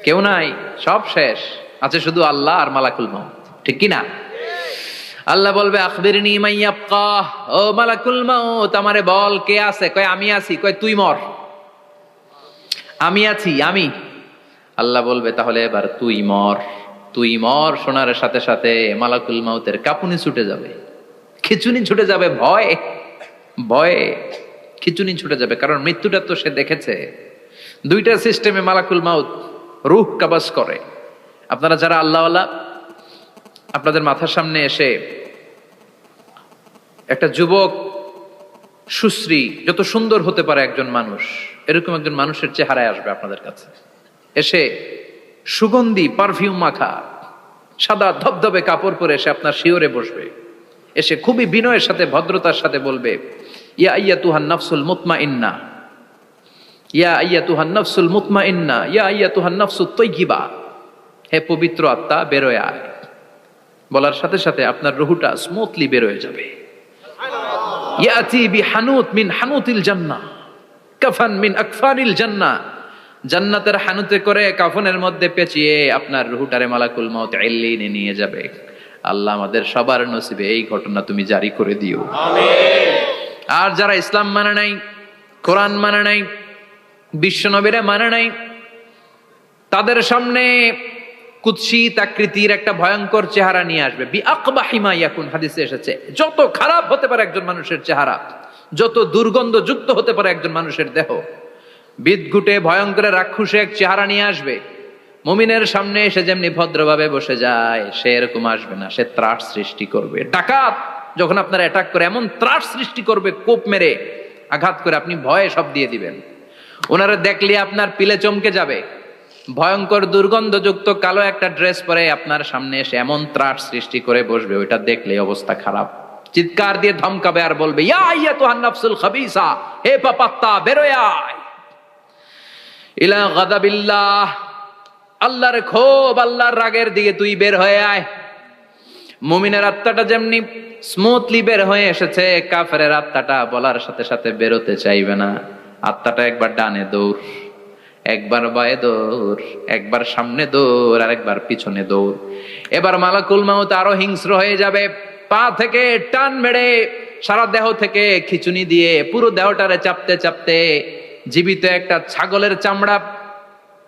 কেউ নাই, সব শেষ। আছে শুধু আল্লাহ আর মালাকুল মাউত, ঠিক কি না? আল্লাহ বলবে আখবিরনি মা ইয়াবকা, ও মালাকুল মাউত, আমারে বল কে আছে? কয় আমি আছি। কয় তুই মর। আমি আছি, আমি। আল্লাহ বলবে তাহলে এবার তুই মর। তুই মর শোনার সাথে সাথে মালাকুল মাউতের কাঁপুনি ছুটে যাবে, খিচুনি ছুটে যাবে, ভয় ভয়ে খিচুনি ছুটে যাবে। কারণ মৃত্যুটা তো সে দেখেছে। দুইটা সিস্টেমে মালাকুল মাউত রূহ কবজ করে। আপনারা যারা আল্লাহওয়ালা, আপনাদের মাথার সামনে এসে একটা যুবক, সুশ্রী, যত সুন্দর হতে পারে একজন মানুষ, এরকম একজন মানুষের চেহারায় আসবে আপনাদের কাছে। এসে সুগন্ধি পারফিউম মাখা সাদা ধবধবে কাপড় পরে এসে আপনার শিওরে বসবে। এসে খুবই বিনয়ের সাথে, ভদ্রতার সাথে বলবে, ইয়া আইয়াতুহান নাফসুল মুতমাইন্না, ইয়া আইয়াতুহান নাফসুল মুতমাইন্না, ইয়া আইয়াতুহান নাফসুত তাইয়্যিবা, হে পবিত্র আত্মা বেরোয় আয়। বলার সাথে সাথে আপনার রুহটা স্মুথলি বেরোয় যাবে। ইয়াতি বিহানুত মিন হানুতিল জান্নাহ, কাফান মিন আকফানিল জান্নাহ, জান্নাতের হানুতে করে কাফনের মধ্যে পেঁচিয়ে আপনার রুহটারে মালাকুল মাউত ইল্লিনে নিয়ে যাবে। আল্লাহ আমাদের সবার নসিবে এই ঘটনা তুমি জারি করে দিও, আমিন। আর যারা ইসলাম মানে নাই, কোরআন মানে নাই, বিশ্ব নবীরে মানে নাই, তাদের সামনে কুৎসিত আকৃতির একটা ভয়ঙ্কর চেহারা নিয়ে আসবে। বিআকবাহি মা ইয়াকুন, হাদিসে এসেছে, যত খারাপ হতে পারে একজন মানুষের চেহারা, যত দুর্গন্ধযুক্ত হতে পারে একজন মানুষের দেহ, বিদঘুটে ভয়ঙ্কর রাক্ষসে এক চেহারা নিয়ে আসবে। মুমিনের সামনে এসে যেমনি ভদ্রভাবে বসে যায়, সে এরকম আসবে না। সে ত্রাস সৃষ্টি করবে। ডাকাত যখন আপনার অ্যাটাক করে এমন ত্রাস সৃষ্টি করবে, কোপ মেরে আঘাত করে আপনি ভয়ে সব দিয়ে দিবেন। ওনারা দেখলে আপনার পিলে চমকে যাবে। ভয়ঙ্কর দুর্গন্ধযুক্ত কালো একটা ড্রেস পরে আপনার সামনে এসে এমন ত্রাস সৃষ্টি করে বসবে, ওইটা দেখলে অবস্থা খারাপ। চিৎকার দিয়ে ধমকাবে আর বলবে, ইয়া আইয়াতুহান নাফসুল খাবিসা, হে পাপাত্তা বেরোয় আয় ইলা গাদাবিল্লাহ, আল্লাহর ক্ষোভ, আল্লাহর রাগের দিকে তুই বের হয়ে আয়। মুমিনের আত্মাটা যেমনি স্মুথলি বের হয়ে এসেছে, কাফেরের আত্মাটা বলার সাথে সাথে বেরোতে চাইবে না। আত্মাটা একবার ডানে দৌড়, একবার বায়ে দৌড়, একবার সামনে দৌড়, আর একবার পিছনে দৌড়। এবার মালাকুল মাউত আরো হিংস্র হয়ে যাবে। পা থেকে টান মেরে সারা দেহ থেকে খিচুনি দিয়ে পুরো দেহটারে চাপতে চাপতে জীবিত একটা ছাগলের চামড়া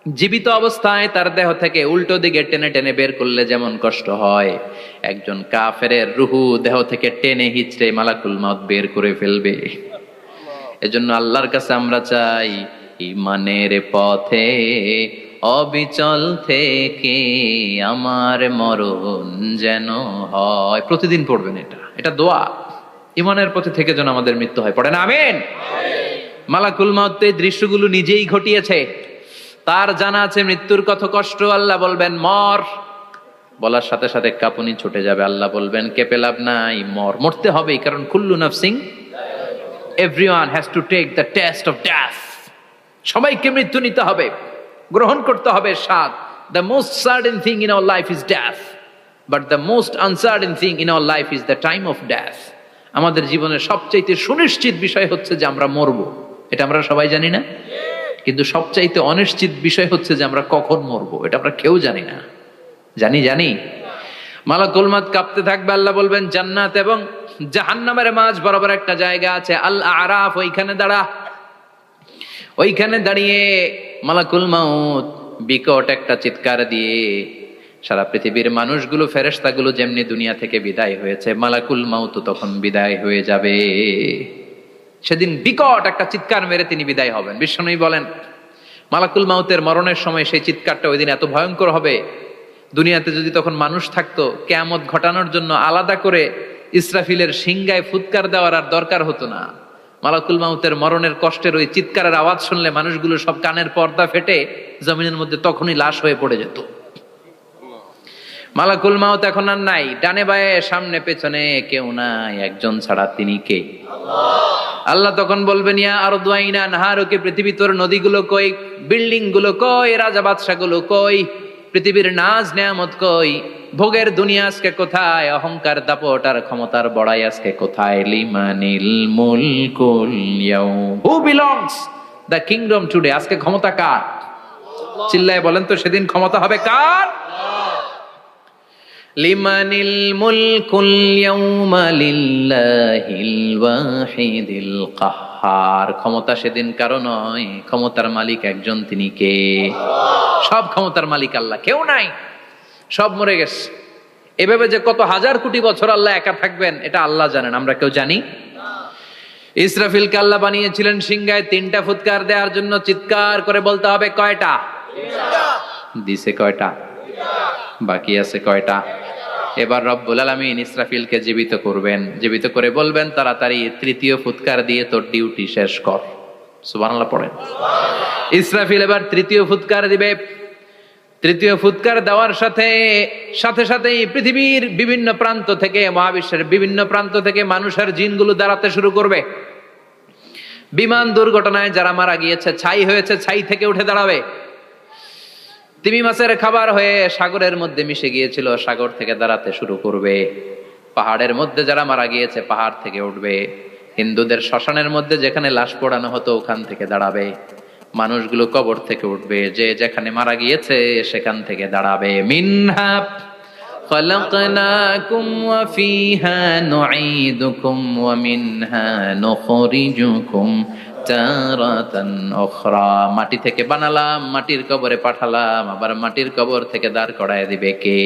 জীবিত অবস্থায় তার দেহ থেকে উল্টো দিকে টেনে টেনে বের করলে যেমন কষ্ট হয়, একজন কাফেরের রুহু দেহ থেকে টেনে হিচড়ে মালাকুল মাউত বের করে ফেলবে। এজন্য আল্লাহর কাছে আমরা চাই, ঈমানের পথে অবিচল থেকে আমার মরণ যেন হয়। প্রতিদিন পড়বেন এটা দোয়া। ঈমানের পথে থেকে যেন আমাদের মৃত্যু হয়। পড়েন আমিন। মালাকুল মাউত এই দৃশ্যগুলো নিজেই ঘটিয়েছে। তার জানা আছে মৃত্যুর কত কষ্ট। আল্লাহ বলবেন মর, বলার সাথে সাথে কাঁপুনি ছুটে যাবে। আল্লাহ বলবেন কেঁপে লাভ নাই, মরতে হবেই, কারণ কুল্লু নাফসিন, everyone has to take the test of death. সবাইকে মৃত্যু নিতে হবে, গ্রহণ করতে হবে স্বাদ। The most certain thing in our life is death, but the most uncertain thing in our life is the time of death. আমাদের জীবনের সবচাইতে সুনিশ্চিত বিষয় হচ্ছে যে আমরা মরবো, এটা আমরা সবাই জানি না। কিন্তু সবচাইতে অনিশ্চিত বিষয় হচ্ছে যে আমরা কখন মরবো, এটা আমরা কেউ জানি না। জানি মালাকুল মউত কাঁপতে থাকবে। আল্লাহ বলবেন জান্নাত এবং জাহান্নামের মাঝ বরাবর একটা জায়গা আছে, আল আরাফ, ওইখানে দাঁড়া। ওইখানে দাঁড়িয়ে মালাকুল মউত বিকট একটা চিৎকার দিয়ে সারা পৃথিবীর মানুষগুলো, ফেরেশতাগুলো যেমনি দুনিয়া থেকে বিদায় হয়েছে, মালাকুল মউত তখন বিদায় হয়ে যাবে। সেদিন বিকট একটা চিৎকার মেরে তিনি বিদায় হবেন। বিশ্বনবী বলেন মালাকুল মউতের মরণের সময় সেই চিৎকারটা ওই দিন এত ভয়ঙ্কর হবে, দুনিয়াতে যদি তখন মানুষ থাকতো, কিয়ামত ঘটানোর জন্য আলাদা করে ইসরাফিলের সিংগায় ফুৎকার দেওয়ার আর দরকার হতো না। মালাকুল মউতের মরণের কষ্টের ওই চিৎকারের আওয়াজ শুনলে মানুষগুলো সব কানের পর্দা ফেটে জমিনের মধ্যে তখনই লাশ হয়ে পড়ে যেত। মালাকুল মউত এখন আর নাই, ডানে বায়ে সামনে পেছনে কেউ নাই, একজন ছাড়া, তিনি কে? আল্লাহ তখন বলবেন ইয়া আরদু আইনা নাহারুকে, পৃথিবী তোর নদীগুলো কই, বিল্ডিং গুলো কই, রাজা বাদশা গুলো কই, পৃথিবীর নাজ নেয়ামত কই, ভোগের দুনিয়া আজকে কোথায়, অহংকার দাপট আর ক্ষমতার বড়াই আজকে কোথায়? লিমানিল মুলকুল ইয়াউম, who belongs the kingdom today, আজকে ক্ষমতা কার? চিল্লায় বলেন তো সেদিন ক্ষমতা হবে কার? লিমানিল মুলকুল ইয়াউমা লিল্লাহিল ওয়াহিদিল কাহ্হার, ক্ষমতা সেদিন কারো নয়, ক্ষমতার মালিক একজন, তিনি কে? সব ক্ষমতার মালিক আল্লাহ, কেউ নাই, সব মরে গেছে। এভাবে যে কত হাজার কোটি বছর আল্লাহ একা থাকবেন এটা আল্লাহ জানেন, আমরা কেউ জানি? ইসরাফিলকে আল্লাহ বানিয়েছিলেন সিংহায় 3টা ফুৎকার দেওয়ার জন্য, চিৎকার করে বলতে হবে কয়টা? দিছে কয়টা? বাকি আছে কয়টা? এবার রব্বুল আলামিন ইসরাফিলকে জীবিত করবেন, জীবিত করে বলবেন তাড়াতাড়ি 3য় ফুৎকার দিয়ে তোর ডিউটি শেষ কর। সুবহানাল্লাহ পড়েন। ইসরাফিল এবার 3য় ফুৎকার দিবে। 3য় ফুৎকার দেওয়ার সাথে সাথেই পৃথিবীর বিভিন্ন প্রান্ত থেকে, মহাবিশ্বের বিভিন্ন প্রান্ত থেকে মানুষের জিনগুলো দাঁড়াতে শুরু করবে। বিমান দুর্ঘটনায় যারা মারা গিয়েছে, ছাই হয়েছে, ছাই থেকে উঠে দাঁড়াবে। তিমি মাছের খাবার হয়ে সাগরের মধ্যে মিশে গিয়েছিল, সাগর থেকে দাঁড়াতে শুরু করবে। পাহাড়ের মধ্যে যারা মারা গিয়েছে, পাহাড় থেকে উঠবে। হিন্দুদের শ্মশানের মধ্যে যেখানে লাশ পোড়ানো হতো, ওখান থেকে দাঁড়াবে। মানুষগুলো কবর থেকে উঠবে, যে যেখানে মারা গিয়েছে সেখান থেকে দাঁড়াবে। মিনহা খালাকনাকুম ওয়া ফিহা নুঈদুকুম ওয়া মিনহা নুখরিজুকুম তারাতান উখরা, মাটি থেকে বানালাম, মাটির কবরে পাঠালাম, আবার মাটির কবর থেকে দাঁড় করায় দিবে কে?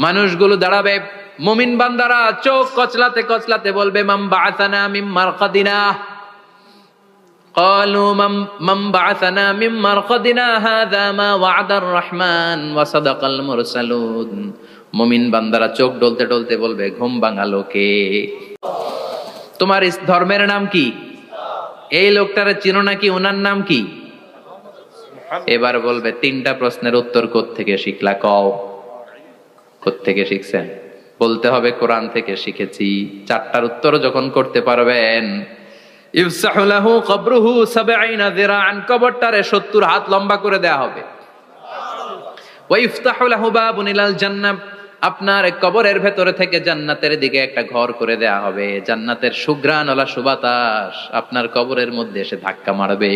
মানুষগুলো দাঁড়াবে। মুমিন বান্দারা চোখ কচলাতে কচলাতে বলবে মান বাআসানা মিন মারকাদিনা, قالوا من بعثنا من مرقدنا هذا ما وعد الرحمن وصدق المرسلون। মুমিন বান্দারা চোখ ডলতে ডলতে বলবে ঘুম ভাঙালো কে? তোমার ধর্মের নাম কি? এই লোকটারে চিনো নাকি? ওনার নাম কি? এবার বলবে 3টা প্রশ্নের উত্তর কোত্থেকে শিখলা? কও কোত্থেকে শিখছেন? বলতে হবে কোরআন থেকে শিখেছি। 4টার উত্তর যখন করতে পারবেন, ইফসাহু লাহু কবরুহু 70 যিরাআন, কবরটারে 70 হাত লম্বা করে দেয়া হবে। ওয়া ইফতাহু লাহু বাবুন ইলাল জান্নাহ, আপনার কবরের ভেতরে থেকে জান্নাতের দিকে একটা ঘর করে দেয়া হবে। জান্নাতের সুঘ্রাণওয়ালা সুবাতাস আপনার কবরের মধ্যে এসে ধাক্কা মারবে।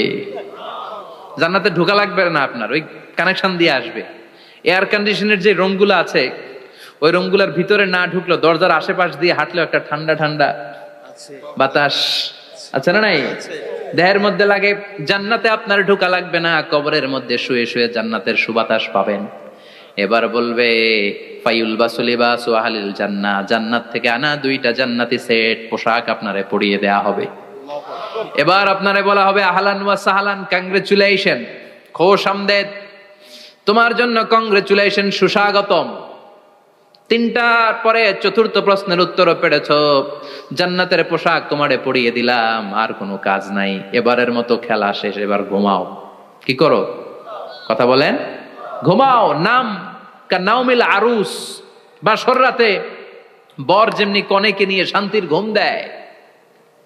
জান্নাতে ঢোকা লাগবে না, আপনার ওই কানেকশন দিয়ে আসবে। এয়ার কন্ডিশনের যে রুমগুলো আছে, ওই রুমগুলোর ভিতরে না ঢুকলো, দরজার আশেপাশ দিয়ে হাঁটলেও একটা ঠান্ডা ঠান্ডা বাতাস আছে না নাই? দেহের মধ্যে লাগে। জান্নাতে আপনার ঢোকা লাগবে না, কবরের মধ্যে শুয়ে শুয়ে জান্নাতের সুবাতাস পাবেন। এবার বলবে ফায়ুলবাসু লিবাসু আহলিল জান্নাহ, জান্নাত থেকে আনা 2টা জান্নাতি সেট পোশাক আপনারে পরিয়ে দেয়া হবে। এবার আপনারে বলা হবে আহলান ওয়া সাহলান, কংগ্রেচুলেশন, খোশ আমদেদ, তোমার জন্য কংগ্রেচুলেশন, সুস্বাগতম। 3টার পরে 4র্থ প্রশ্নের উত্তরও পেরেছ, জান্নাতের পোশাক তোমারে পরিয়ে দিলাম, আর কোনো কাজ নাই, এবারের মতো খেলা শেষ, এবার ঘুমাও। কি করো? কথা বলেন। ঘুমাও, নাম। কানাউমিল আরুস, বাসর রাতে বর যেমনি কনেকে নিয়ে শান্তির ঘুম দেয়,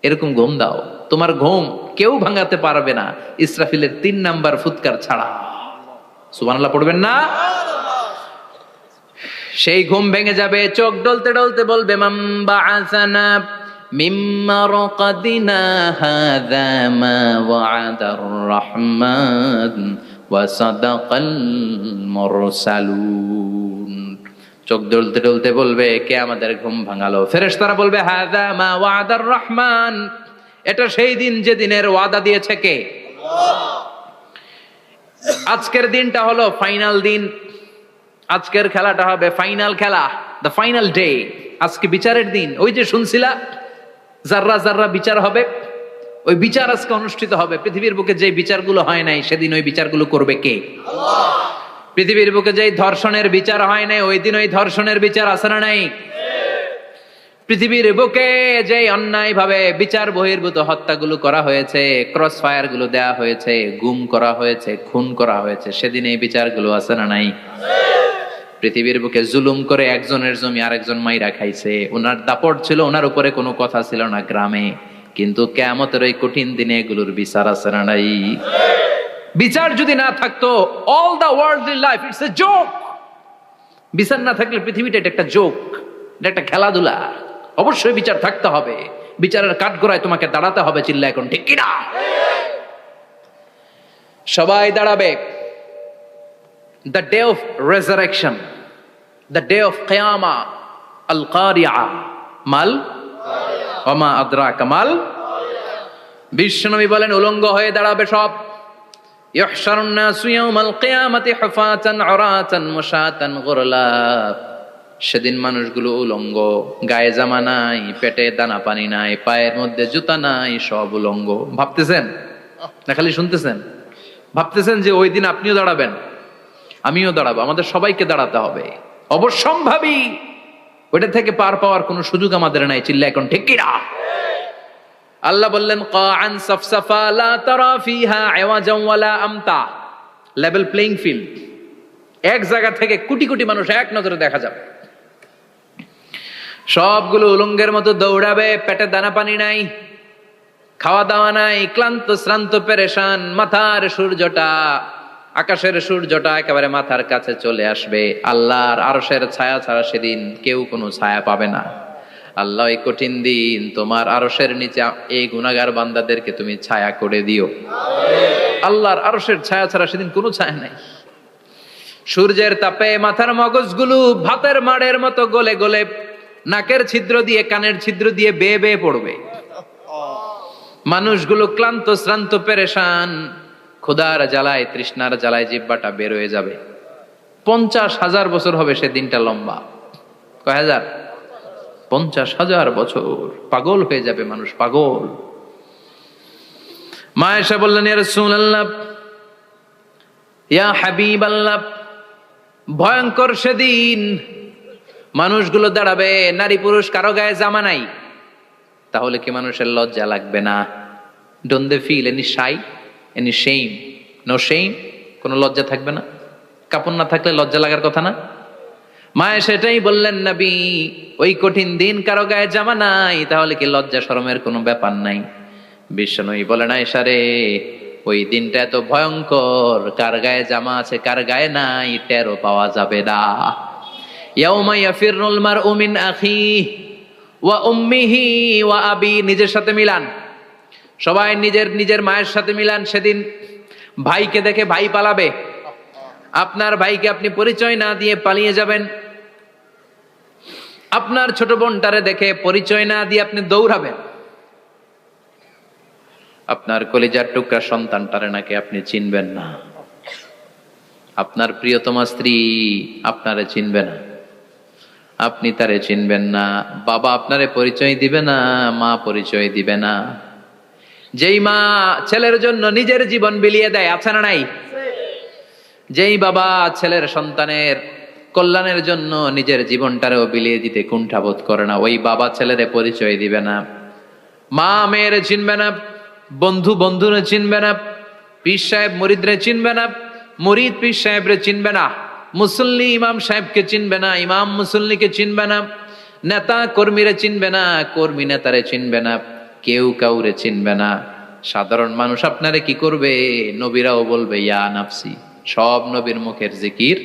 এরকম ঘুম দাও। তোমার ঘুম কেউ ভাঙাতে পারবে না ইসরাফিলের 3 নাম্বার ফুৎকার ছাড়া। সুবহানাল্লাহ পড়বেন না? সেই ঘুম ভেঙে যাবে, চোখ ডলতে ডলতে বলবে মান বাআসানা মিন মারকাদিনা হাযা মা ওয়া'দার রাহমান ওয়া সাদাকাল মুরসালুন। চোখ ডলতে ডলতে বলবে, কে আমাদের ঘুম ভাঙালো? ফেরেশতারা বলবে হাযা মা ওয়া'দার রাহমান, এটা সেই দিন যে দিনের ওয়াদা দিয়েছে কে? আল্লাহ। আজকের দিনটা হলো ফাইনাল দিন, আজকের খেলাটা হবে ফাইনাল খেলা, দ্য ফাইনাল ডে। আজকে বিচারের দিন। ওই যে শুনছিলা জাররা জাররা বিচার হবে, ওই বিচার আজকে অনুষ্ঠিত হবে। পৃথিবীর বুকে যে বিচারগুলো হয় নাই সেদিন ওই বিচারগুলো করবে কে? আল্লাহ। পৃথিবীর বুকে যে ধর্ষণের বিচার হয় নাই ওই দিন ওই ধর্ষণের বিচার আছে না নাই? পৃথিবীর বুকে যে অন্যায় ভাবে বিচার বহির্ভূত হত্যাগুলো করা হয়েছে, ক্রস ফায়ার গুলো দেওয়া হয়েছে, গুম করা হয়েছে, খুন করা হয়েছে, সেদিন এই বিচারগুলো আছে না নাই? পৃথিবীর বুকে জুলুম করে একজনের জমি আরেকজন মাইরা খাইছে, ওনার দাপট ছিল, ওনার উপরে কোনো কথা ছিল না গ্রামে, কিন্তু কিয়ামতের ওই কঠিন দিনে এগুলোর বিচার আছে না নাই? বিচার যদি না থাকতো, all the worldly life it's a joke. বিচার না থাকলে পৃথিবীটা এটা একটা জোক, এটা একটা খেলাধুলা। অবশ্যই বিচার থাকতে হবে, বিচারের কাঠগড়ায় তোমাকে দাঁড়াতে হবে। চিল্লা এখন ঠিক কিনা? সবাই দাঁড়াবে। The day of resurrection, the day of কিয়ামা, আল কারিআ মাল ওয়া মা আদরাকা মাল। বিশ্বনবী বলেন উলঙ্গ হয়ে দাঁড়াবে সব। ইহশারুন নাসু ইয়াউমাল কিয়ামাতি হুফাতান উরাতান মুশাতান গুরলা। সেদিন মানুষগুলো উলঙ্গ, গায়ে জামা নাই, পেটে দানা পানি নাই, পায়ের মধ্যে জুতা নাই, সব উলঙ্গ। ভাবতেছেন না খালি শুনতেছেন? ভাবতেছেন যে ওই দিন আপনিও দাঁড়াবেন, আমিও দাঁড়াবো, আমাদের সবাইকে দাঁড়াতে হবে। অবশ্যম্ভাবী, ওইটা থেকে পার পাওয়ার কোনো সুযোগ আমাদের নাই। চিল্লা এখন ঠিক কিনা? আল্লাহ বললেন কাআন সাফসাফা লা তারা ফিহা আওয়াজান ওয়ালা আমতা, লেভেল প্লেইং ফিল্ড। এক জায়গা থেকে কোটি কোটি মানুষ এক নজরে দেখা যাবে। সবগুলো উলঙ্গের মতো দৌড়াবে, পেটে দানা পানি নাই, খাওয়া দাওয়া নাই, ক্লান্ত শ্রান্ত পেরেশান। মাথার সূর্যটা, আকাশের সূর্যটা একেবারে মাথার কাছে চলে আসবে। আল্লাহর আরশের ছায়া ছাড়া সেদিন কেউ কোনো ছায়া পাবে না। আল্লাহ এই কঠিন দিন তোমার আরশের নিচে এই গুনাহগার বান্দাদেরকে তুমি ছায়া করে দিও। আল্লাহর আরশের ছায়া ছাড়া সেদিন কোনো ছায়া নাই। সূর্যের তাপে মাথার মগজগুলো ভাতের মাড়ের মতো গলে গলে নাকের ছিদ্র দিয়ে কানের ছিদ্র দিয়ে বেয়ে বেয়ে পড়বে। মানুষগুলো ক্লান্ত শ্রান্ত পেরেশান, ক্ষুধার জ্বালায় তৃষ্ণার জ্বালায় জিহ্বাটা বের হয়ে যাবে। 50,000 বছর হবে সেদিনটা লম্বা। কয় হাজার? 50,000 বছর। পাগল হয়ে যাবে মানুষ, পাগল। মা আয়েশা বললেন ইয়া রাসূলুল্লাহ, ইয়া হাবিবাল্লাহ, ভয়ঙ্কর সেদিন মানুষগুলো দাঁড়াবে, নারী পুরুষ কারো গায়ে জামা নাই, তাহলে কি মানুষের লজ্জা লাগবে না? Don't they feel any shy, any shame? No shame, কোনো লজ্জা থাকবে না? কাপড় না থাকলে লজ্জা লাগার কথা না? মায়ে সেটাই বললেন নবী, ওই কঠিন দিন কারো গায়ে জামা নাই, তাহলে কি লজ্জা শরমের কোনো ব্যাপার নাই? বিশ্বনবী বলেন আয়েশা রে, ওই দিনটা এত ভয়ঙ্কর, কার গায়ে জামা আছে কার গায়ে নাই টেরও পাওয়া যাবে না। ইয়াউমা ইয়াফিরুল মারউ মিন আখিহি ওয়া উম্মিহি ওয়া আবি, নিজের সাথে মিলান, সবাই নিজের নিজের মায়ের সাথে মিলান। সেদিন ভাইকে দেখে ভাই পালাবে, আপনার ভাইকে আপনি পরিচয় না দিয়ে পালিয়ে যাবেন। আপনার ছোট বোনটারে দেখে পরিচয় না দিয়ে আপনি দৌড়াবেন। আপনার কলিজার টুকরা সন্তানটারে নাকি আপনি চিনবেন না। আপনার প্রিয়তমা স্ত্রী আপনারে চিনবে না, আপনি তারে চিনবেন না। বাবা আপনারে পরিচয় দিবে না, মা পরিচয় দিবে না। যেই মা ছেলের জন্য নিজের জীবন বিলিয়ে দেয়, আছে না নাই? যেই বাবা ছেলের সন্তানের কল্যাণের জন্য নিজের জীবনটারেও বিলিয়ে দিতে কুণ্ঠাবোধ করে না, ওই বাবা ছেলেরে পরিচয় দিবে না। মা মেয়েরে চিনবে না, বন্ধু বন্ধুরে চিনবে না, পীর সাহেব মুরিদরে চিনবে না, মুরিদ পীর সাহেবরে চিনবে না। মুসল্লি ইমাম সাহেবকে চিনবে না, ইমাম মুসল্লিকে চিনবে না, নেতা কর্মীরে চিনবে না, কর্মী নেতারে চিনবে না, কেউ কাউরে চিনবে না। সাধারণ মানুষ আপনারে কি করবে? নবীরাও বলবে ইয়া নাফসি। সব নবীর মুখের জিকির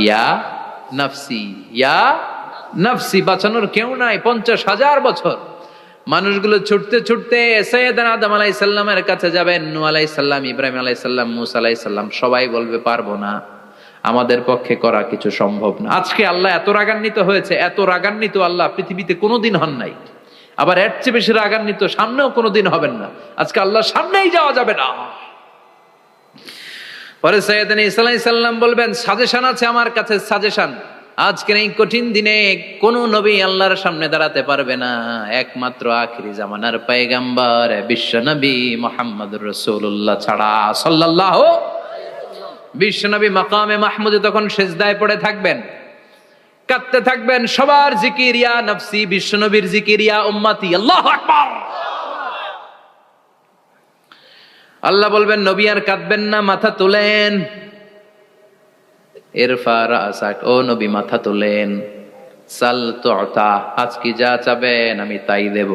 ইয়া নাফসি, ইয়া নাফসি। বাঁচানোর কেউ নাই। 50,000 বছর মানুষগুলো ছুটতে ছুটতে সাইয়েদনা আদম আলাইহিস সালামের কাছে যাবেন, নূহ আলাইহিস সালাম, ইব্রাহিম আলাইহিস সালাম, মূসা আলাইহিস সালাম। সবাই বলবে পারবো না, আমাদের পক্ষে করা কিছু সম্ভব না। আজকে আল্লাহ এত রাগান্বিত হয়েছে, এত রাগান্বিত আল্লাহ পৃথিবীতে কোনোদিন হন নাই। আবার এর চেয়ে বেশি রাগান্বিত সামনেও কোনোদিন হবেন না। আজকে আল্লাহর সামনেই যাওয়া যাবে না। পরে সাইয়েদনা ঈসা আলাইহিস সালাম বলবেন, সাজেশন আছে আমার কাছে, সাজেশন। আজকের এই কঠিন দিনে কোন নবী আল্লাহর সামনে দাঁড়াতে পারবে না, একমাত্র আখিরি জামানার পয়গম্বর বিশ্ব নবী মুহাম্মদুর রাসূলুল্লাহ ছাড়া সাল্লাল্লাহু। বিশ্ব নবী মাকামে মাহমুদে তখন সিজদায় পড়ে থাকবেন, কাঁদতে থাকবেন। সবার জিকির ইয়া নফসি, বিশ্ব নবীর জিকির ইয়া উম্মতি। আল্লাহু আকবার। আল্লাহ বলবেন নবী আর কাঁদবেন না, মাথা তোলেন। ইরফা রাসাক, ও নবী মাথা তোলেন। সাল তুতা, আজকে যা চাবেন আমি তাই দেব।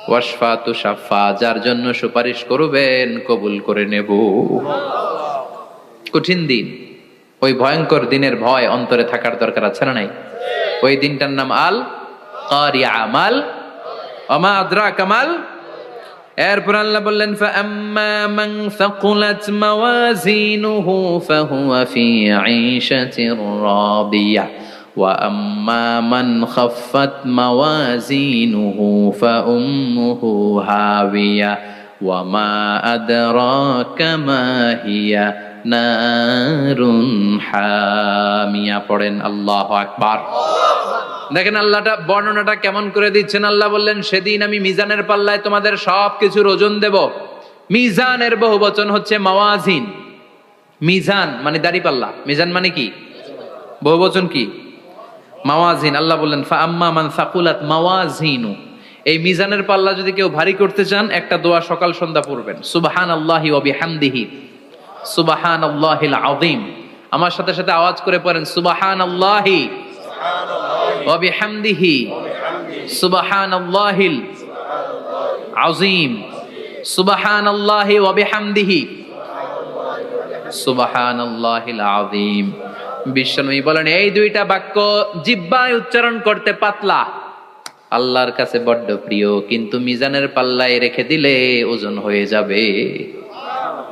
ওয়াশফা তুশাফা, যার জন্য সুপারিশ করবেন কবুল করে নেব। কঠিন দিন, ওই ভয়ঙ্কর দিনের ভয় অন্তরে থাকার দরকার আছে না নাই? ওই দিনটার নাম আল কারিয়া, মাল ওমা আদরাকা মাল। এরপর আল্লাহ বললেন ফাআম্মা মান সাকুলাত মাওয়াজিনুহু ফাহুয়া ফি ঈশাতির রাদিয়া ওয়া আম্মা মান খাফফাত মাওয়াজিনুহু ফাউম্মুহু হাবিয়া ওয়া মা আদরাকা মা হিয়া নারুন হামিয়া। পড়েন আল্লাহু আকবার। দেখেন আল্লাহটা বর্ণনাটা কেমন করে দিচ্ছেন। আল্লাহ বললেন সেদিন আমি মিজানের পাল্লায় তোমাদের সবকিছুর ওজন দেব। মিজানের বহু বচন হচ্ছে মাওয়াজিন। মিজান মানে দাড়ি পাল্লা, মিজান মানে কি? বহু বচন কি? মাওয়াজিন। আল্লাহ বললেন ফাআম্মা মান সাকুলাত মাওয়াজিনু, এই মিজানের পাল্লা যদি কেউ ভারী করতে চান, একটা দোয়া সকাল সন্ধ্যা পড়বেন, সুবহানাল্লাহি ওয়া বিহামদিহি সুবহানাল্লাহিল আযীম। আমার সাথে সাথে আওয়াজ করে পড়েন সুবহানাল্লাহি ওয়া বিহামদিহি সুবহানাল্লাহিল আযীম, সুবহানাল্লাহি ওয়া বিহামদিহি সুবহানাল্লাহিল আযীম। বিশ্বনবী বলেন এই দুইটা বাক্য জিহ্বায় উচ্চারণ করতে পাতলা, আল্লাহর কাছে বড্ড প্রিয়, কিন্তু মিজানের পাল্লায় রেখে দিলে ওজন হয়ে যাবে,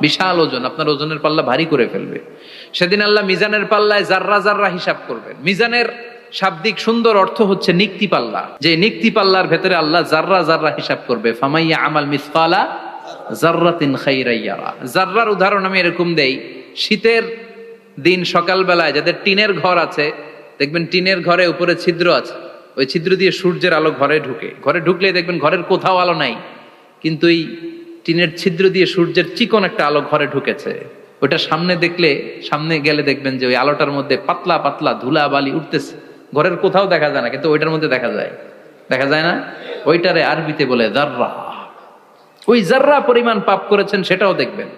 বিশাল ওজন, আপনার ওজনের পাল্লা ভারী করে ফেলবে। সেদিন আল্লাহ মিজানের পাল্লায় জাররা জাররা হিসাব করবেন। মিজানের শাব্দিক সুন্দর অর্থ হচ্ছে নিক্তি পাল্লা, যে নিক্তি পাল্লার ভেতরে আল্লাহ জাররা জাররা হিসাব করবে। ফামাইয়া আমাল মিসকালা জাররাতিন খাইরান ইয়ারা। জাররার উদাহরণ আমি এরকম দেই, শীতের দিন সকালবেলায় যাদের টিনের ঘর আছে, দেখবেন টিনের ঘরে উপরে ছিদ্র আছে, ওই ছিদ্র দিয়ে সূর্যের আলো ঘরে ঢুকে। ঘরে ঢুকলে দেখবেন ঘরের কোথাও আলো নাই, কিন্তু এই টিনের ছিদ্র দিয়ে সূর্যের চিকন একটা আলো ঘরে ঢুকেছে। ওটা সামনে দেখলে, সামনে গেলে দেখবেন যে ওই আলোটার মধ্যে পাতলা পাতলা ধুলা বালি উঠতেছে, ঘরের কোথাও দেখা যায় না, কিন্তু ওইটার মধ্যে দেখা যায়। দেখা যায় না? ওইটারে আরবিতে বলে জাররা। ওই জাররা পরিমাণ পাপ করেছেন সেটাও দেখবেন,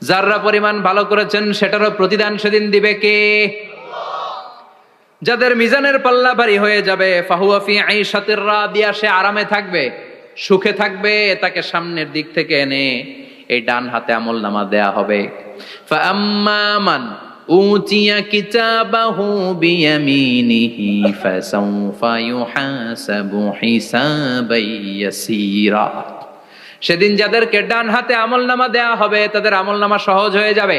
জাররা পরিমাণ ভালো করেছেন সেটারও প্রতিদান সেদিন দিবে কে? যাদের মিজানের পাল্লা ভারী হয়ে যাবে, ফাহুয়া ফি আইশাতির রাদিয়া, সে আরামে থাকবে, সুখে থাকবে। তাকে সামনের দিক থেকে এনে এই ডান হাতে আমলনামা দেয়া হবে। ফাআম্মা মান উতিয়া কিতাবাহু বিয়ামিনিহি ফাসাউফা ইউহাসাবু হিসাবান ইয়াসীরা। সেদিন যাদেরকে ডান হাতে আমলনামা দেয়া হবে তাদের আমলনামা সহজ হয়ে যাবে।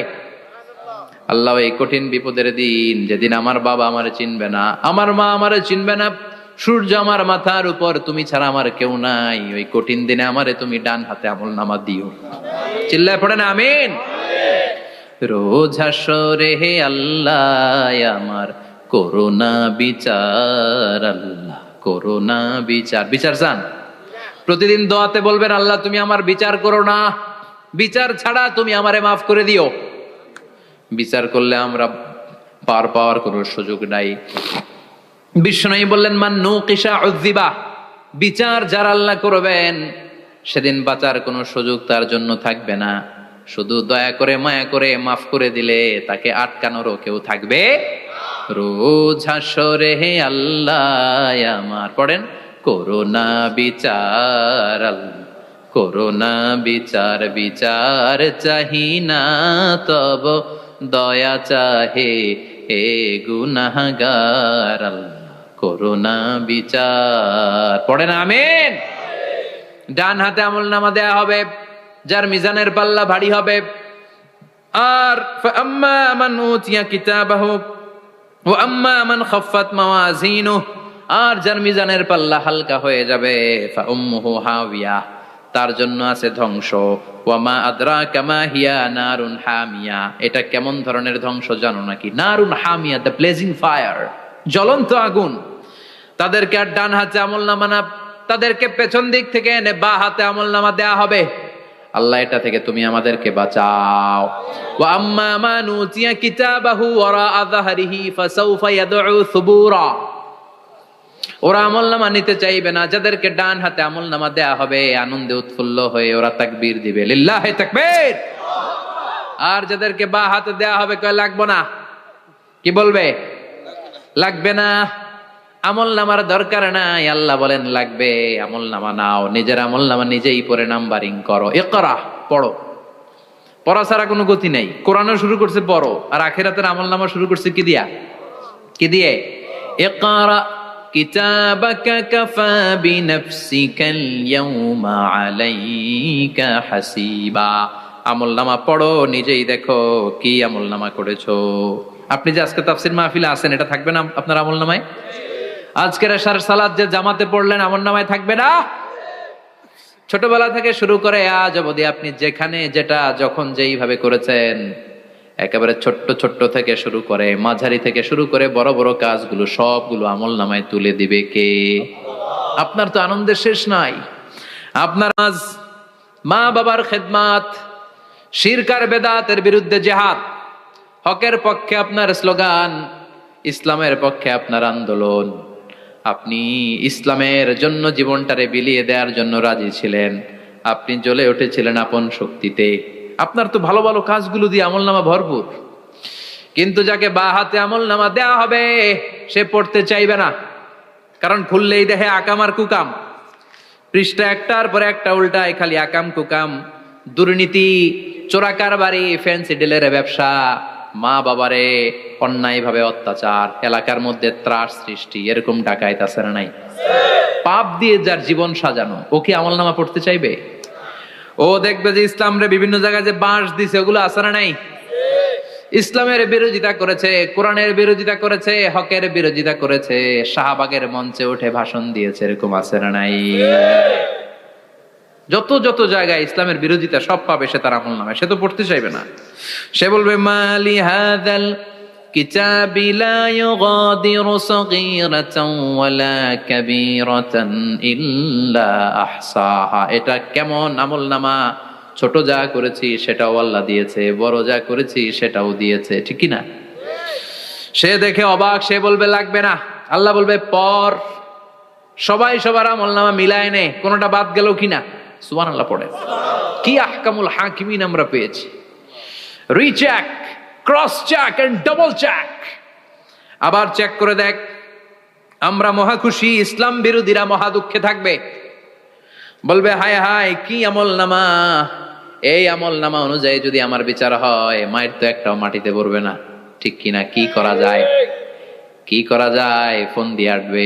আল্লাহ এই কঠিন বিপদের দিন, যেদিন আমার বাবা আমারে চিনবে না, আমার মা আমারে চিনবে না, সূর্য আমার মাথার উপর, তুমি ছাড়া আমার কেউ নাই, ওই কঠিন দিনে আমারে তুমি ডান হাতে আমলনামা দিও। চিল্লায় পড়েন আমিন। রোজ হাসরে হে আল্লাহ আমার করোনা বিচার, আল্লাহ করোনা বিচার। বিচার চান? প্রতিদিন দোয়াতে বলবেন আল্লাহ তুমি আমার বিচার করো না, বিচার ছাড়া তুমি আমারে মাফ করে দিও। বিচার করলে আমরা পার পাওয়ার কোনো সুযোগ নাই। বিষ্ণু বললেন মান নুকিশা উযিবা, বিচার যারা আল্লাহ করবেন সেদিন বাঁচার কোনো সুযোগ তার জন্য থাকবে না। শুধু দয়া করে মায়া করে মাফ করে দিলে তাকে আটকানোরও কেউ থাকবে রোজ হাসরে হে আল্লাহ আমার পড়েন করোনা বিচার করোনা বিচার বিচার চাহি না তব দয়া চাহে হে গুনাহগার করোনা বিচার পড়েন আমিন। ডান হাতে আমলনামা দেয়া হবে যার মিজানের পাল্লা ভারী হবে। আর ফাআম্মা মান উতিয়া কিতাবাহু ওয়া আম্মা মান খাফফাত মাওয়াজিনুহু, আর যার মিজানের পাল্লা হালকা হয়ে যাবে ফাউম্মুহু হাওিয়া, তার জন্য আছে ধ্বংস। ওয়া মা আদরাকা মা হিয়া নারুন হামিয়া, এটা কেমন ধরনের ধ্বংস জানো নাকি? নারুন হামিয়া, দ্য ব্লেজিং ফায়ার, জ্বলন্ত আগুন। তাদেরকে আর ডান হাতে আমলনামা না, তাদেরকে পেছন দিক থেকে এনে বা হাতে আমলনামা দেয়া হবে। আল্লাহ এটা থেকে তুমি আমাদেরকে বাঁচাও। ওয়া আম্মা মান উতিয়া কিতাবাহু ওয়ারা যাহরিহি ফাসাউফা ইয়াদউ সুবুরা, ওরা আমলনামা নিতে চাইবে না। যাদেরকে ডান হাতে আমলনামা দেয়া হবে আনন্দে উৎফুল্ল হয়ে ওরা তাকবীর দিবে, লিল্লাহি তাকবীর। আর যাদেরকে বা হাতে দেয়া হবে কয় লাগবে না, কি বলবে? লাগবে না, আমলনামার দরকার নাই। আল্লাহ বলেন লাগবে, আমলনামা নাও, নিজের আমলনামা নিজেই পড়ে নাম্বারিং করো। ইকরা, পড়ো, পড়া ছাড়া কোনো গতি নেই। কোরআনও শুরু করছে পড়ো, আর আখিরাতের আমলনামা শুরু করছে কি দিয়া? কি দিয়ে? ইকরা কিতাবাকা কাফা বিনাফসিকাল ইয়াউমা আলাইকা হাসিবা, আমলনামা পড়ো, নিজেই দেখো কি আমলনামা করেছো। আপনি যে আজকে তাফসীর মাহফিলে আছেন, এটা থাকবে না আপনার আমলনামায়? আজকের এশার সালাত যে জামাতে পড়লেন, আমলনামায় থাকবে না? ছোটবেলা থেকে শুরু করে আজ অবধি আপনি যেখানে যেটা যখন যেইভাবে করেছেন, একেবারে ছোট্ট ছোট্ট থেকে শুরু করে মাঝারি থেকে শুরু করে বড় বড় কাজগুলো সবগুলো আমলনামায় তুলে দিবে কে? আপনার তো আনন্দের শেষ নাই। আপনার আজ মা বাবার খেদমাত, শিরক আর বেদাতের বিরুদ্ধে জিহাদ, হকের পক্ষে আপনার স্লোগান, ইসলামের পক্ষে আপনার আন্দোলন, আপনি ইসলামের জন্য জীবনটারে বিলিয়ে দেওয়ার জন্য রাজি ছিলেন, আপনি জ্বলে উঠেছিলেন আপন শক্তিতে। আপনার তো ভালো ভালো কাজগুলো দিয়ে আমলনামা ভরপুর, কিন্তু যাকে বা হাতে আমলনামা দেয়া হবে সে পড়তে চাইবে না, কারণ খুললেই দেখে আকাম আর কুকাম, পৃষ্ঠা একটার পরে একটা উল্টায় খালি আকাম কুকাম, দুর্নীতি, চোরা কারবারি, ফ্যান্সি ডিলের ব্যবসা, মা বাবারে অন্যায় ভাবে অত্যাচার, এলাকার মধ্যে ত্রাস সৃষ্টি, এরকম ডাকাইত আছে না নাই? পাপ দিয়ে যার জীবন সাজানো, ও কি আমলনামা পড়তে চাইবে? ও দেখবে যে ইসলামরে বিভিন্ন জায়গায় যে বাঁশ দিছে, ওগুলো আছে না নাই? ইসলামের বিরোধিতা করেছে, কোরআনের বিরোধিতা করেছে, হকের বিরোধিতা করেছে, শাহবাগের মঞ্চে উঠে ভাষণ দিয়েছে, এরকম আছে না নাই? যত যত জায়গায় ইসলামের বিরোধিতা সব পাবে সে তার আমলনামায়, সে তো পড়তে চাইবে না। সে বলবে মালি হাযাল কিতাবি লা ইউগাদিরু সাগীরাতান ওয়ালা কাবীরাতান ইল্লা আহসাহা, এটা কেমন আমলনামা, ছোট যা করেছি সেটাও আল্লাহ দিয়েছে, বড় যা করেছি সেটাও দিয়েছে, ঠিক কি না? সে দেখে অবাক, সে বলবে লাগবে না। আল্লাহ বলবে পর, সবাই সবার আমলনামা মিলায় নে, কোনটা বাদ গেল কিনা। সুবহানাল্লাহ পড়ে। কি আহকামুল হাকিমিন আমরা পেয়েছি। Recheck, cross check and double check, আবার চেক করে দেখ। আমরা মহা খুশি, ইসলাম বিরোধীরা মহা দুঃখে থাকবে, বলবে হায় হায় কি আমলনামা, এই আমলনামা অনুযায়ী যদি আমার বিচার হয়, মায়ের তো একটাও মাটিতে পড়বে না, ঠিক কিনা? কি করা যায়, কি করা যায়? ফোন দিয়ে আসবে,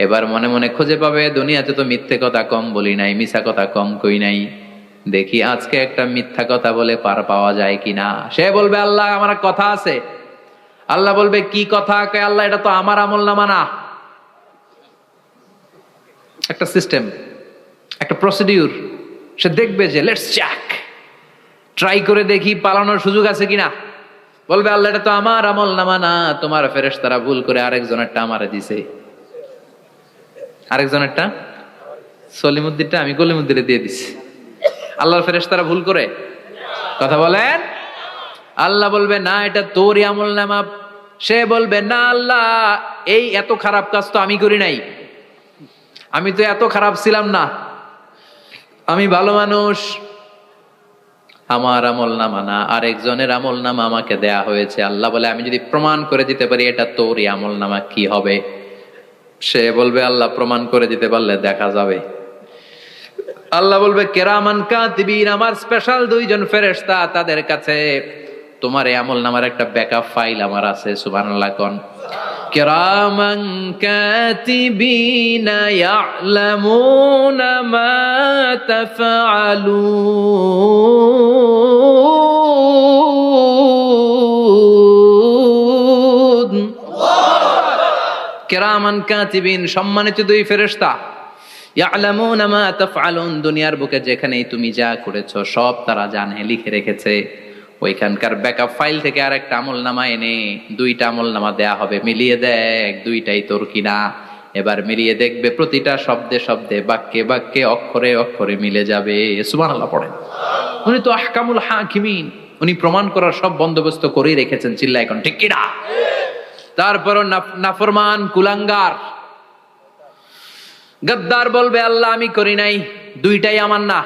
এবার মনে মনে খুঁজে পাবে দুনিয়াতে তো মিথ্যে কথা কম বলি নাই, মিছা কথা কম কই নাই, দেখি আজকে একটা মিথ্যা কথা বলে পার পাওয়া যায় কিনা। সে বলবে আল্লাহ আমার কথা আছে। আল্লাহ বলবে কি কথা? আল্লাহ এটা তো আমার আমলনামা না। একটা সিস্টেম, একটা প্রসিডিউর। সে দেখবে যে লেটস চেক, ট্রাই করে দেখি পালানোর সুযোগ আছে কিনা। বলবে আল্লাহ এটা তো আমার আমলনামা না, তোমার ফেরেশতারা ভুল করে আরেকজনেরটা আমারে দিছে, আরেকজনেরটা সলিমুদ্দিনটা আমি কলিমুদ্দিনে দিয়ে দিছি। আল্লাহর ফেরেশতারা ভুল করে কথা বলেন? আল্লাহ বলবে না এটা তোরই আমলনামা। সে বলবে না আল্লাহ এই এত খারাপ কাজ তো আমি করি নাই, আমি তো এত খারাপ ছিলাম না, আমি ভালো মানুষ। আমার আমল নামা না, আরেকজনের আমল নামা আমাকে দেয়া হয়েছে। আল্লাহ বলে আমি যদি প্রমাণ করে দিতে পারি এটা তোরই আমল নামা, কি হবে? সে বলবে আল্লাহ প্রমাণ করে দিতে পারলে দেখা যাবে। আল্লাহ বলবে কেরামান কাতিবিন, আমার স্পেশাল দুইজন ফেরেশতা, তাদের কাছে তোমার এই আমল নামার একটা ব্যাকআপ ফাইল আমার আছে। সুবহানাল্লাহ কোন। কিরামান কাতিবিনা ইয়ালামুনা মা তাফআলুন। কিরামান কাতিবিন, সম্মানিত দুই ফেরেশতা, ইয়ালামুনা মা তাফআলুন, দুনিয়ার বুকে যেখানেই তুমি যা করেছো সব তারা জানে, লিখে রেখেছে। ওইখানকার ব্যাকআপ ফাইল থেকে আরেকটা আমলনামা এনে দুইটা আমলনামা দেয়া হবে, মিলিয়ে দেখ দুইটাই তোর কিনা। এবার মিলিয়ে দেখবে প্রতিটা শব্দে শব্দে, বাক্যে বাক্যে, অক্ষরে অক্ষরে মিলে যাবে। সুবহানাল্লাহ পড়েন। উনি তো আহকামুল হাকিমিন, উনি প্রমাণ করার সব বন্দোবস্ত করেই রেখেছেন। চিল্লা এখন ঠিক কিনা? তারপরও নাফরমান কুলাঙ্গার গদ্দার বলবে আল্লাহ আমি করি নাই, দুইটাই আমার না,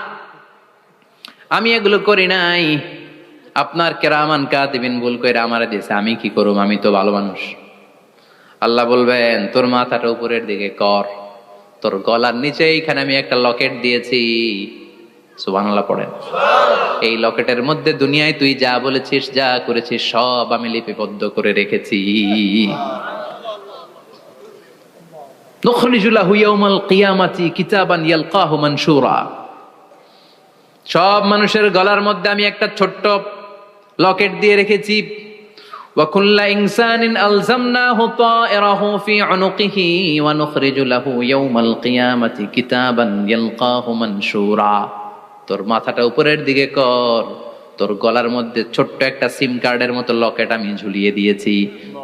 আমি এগুলো করি নাই। আপনার কেরামান কাতিবিন ভুল কইরা আমারে দিয়েছে, আমি কি করব, আমি তো ভালো মানুষ। আল্লাহ বলবেন তোর মাথাটা উপরের দিকে কর, তোর গলার নিচে এইখানে আমি একটা লকেট দিয়েছি। সুবহানাল্লাহ পড়েন। এই লকেটের মধ্যে দুনিয়ায় তুই যা বলেছিস, যা করেছিস সব আমি লিপিবদ্ধ করে রেখেছি। নুখরিজু লাহু ইয়াউমাল কিয়ামাতি কিতাবান ইয়ালকাহু মানশুরা, সব মানুষের গলার মধ্যে আমি একটা ছোট্ট লকেট দিয়ে রেখেছি। ওয়া কুল্লা ইনসানিন আলজামনাহু তায়রাহু ফি উনুকিহি ওয়া নুখরিজু লাহু ইয়াউমাল কিয়ামাতি কিতাবান ইয়ালকাহু মানশুরা। তোর মাথাটা উপরের দিকে কর, তোর গলার মধ্যে ছোট্ট একটা সিম কার্ডের মতো লকেট আমি ঝুলিয়ে দিয়েছি।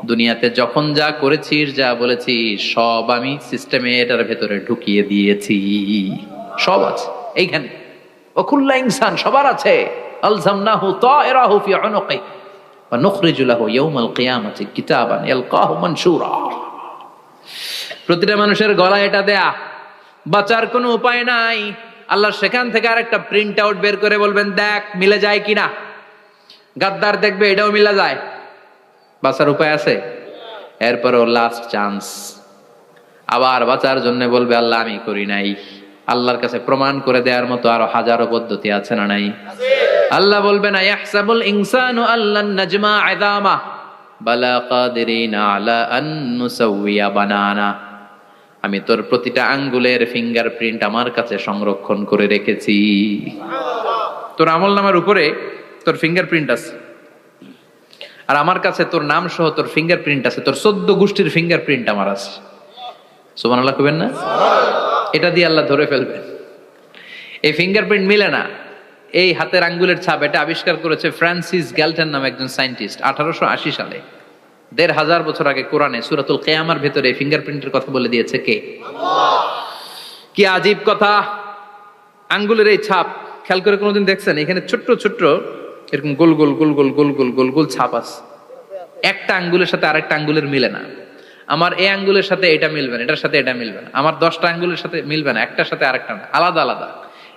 দুনিয়াতে যখন যা করেছিস, যা বলেছিস সব আমি সিস্টেমে এটার ভেতরে ঢুকিয়ে দিয়েছি, সব আছে এইখানে। ওকুল্লা ইনসান, সবার আছে। আলজামনাহু তায়রাহু ফি উনুকি ওয়া নুখরিজু লাহু ইয়াউমাল কিয়ামাতি কিতাবান ইয়ালকাহু মানশুরা। প্রতিটা মানুষের গলায় এটা দেয়া, বাঁচার কোনো উপায় নাই। আল্লাহ সেখান থেকে আরেকটা প্রিন্ট আউট বের করে বলবেন দেখ মিলে যায় কিনা। গাদ্দার দেখবে এটাও মিলে যায়, বাঁচার উপায় আছে। এরপরও লাস্ট চান্স, আবার বাঁচার জন্য বলবে আল্লাহ আমি করি নাই। আল্লাহর কাছে প্রমাণ করে দেওয়ার মতো আরো হাজারো পদ্ধতি আছে না নাই? আল্লাহ বলবেন ইয়াহসাবুল ইনসানু আল্লান নাজমা ইযামা বালা কাদিরিনা আলা আন নুসাউইয়া বানানা। আমি তোর প্রতিটা আঙ্গুলের ফিঙ্গারপ্রিন্ট আমার কাছে সংরক্ষণ করে রেখেছি। তোর আমলনামার উপরে তোর ফিঙ্গারপ্রিন্ট আছে, আর আমার কাছে তোর নাম সহ তোর ফিঙ্গারপ্রিন্ট আছে, তোর 14 গোষ্ঠীর ফিঙ্গারপ্রিন্ট আমার আছে। সুবহানাল্লাহ কইবেন না? এটা দিয়ে আল্লাহ ধরে ফেলবেন। এই ফিঙ্গারপ্রিন্ট মিলে না, এই হাতের আঙ্গুলের ছাপ, এটা আবিষ্কার করেছে ফ্রান্সিস গ্যালটন নামে একজন সায়েন্টিস্ট 1880 সালে। 1500 বছর আগে কোরআনে সূরাতুল কিয়ামার ভেতরে ফিঙ্গারপ্রিন্টের কথা বলে দিয়েছে কে? আল্লাহ। কি আজীব কথা! আঙ্গুলের এই ছাপ খেয়াল করে কোনোদিন দেখছেন? এখানে ছোট্ট ছোট্ট এরকম গোল গোল গোল গোল গোল গোল গোল গোল ছাপ আছে, একটা আঙ্গুলের সাথে আরেকটা আঙ্গুলের মিলে না। আমার এই আঙ্গুলের সাথে এটা মিলবে না, এটার সাথে এটা মিলবে না, আমার 10টা আঙ্গুলের সাথে মিলবে না, একটার সাথে আরেকটা না, আলাদা আলাদা।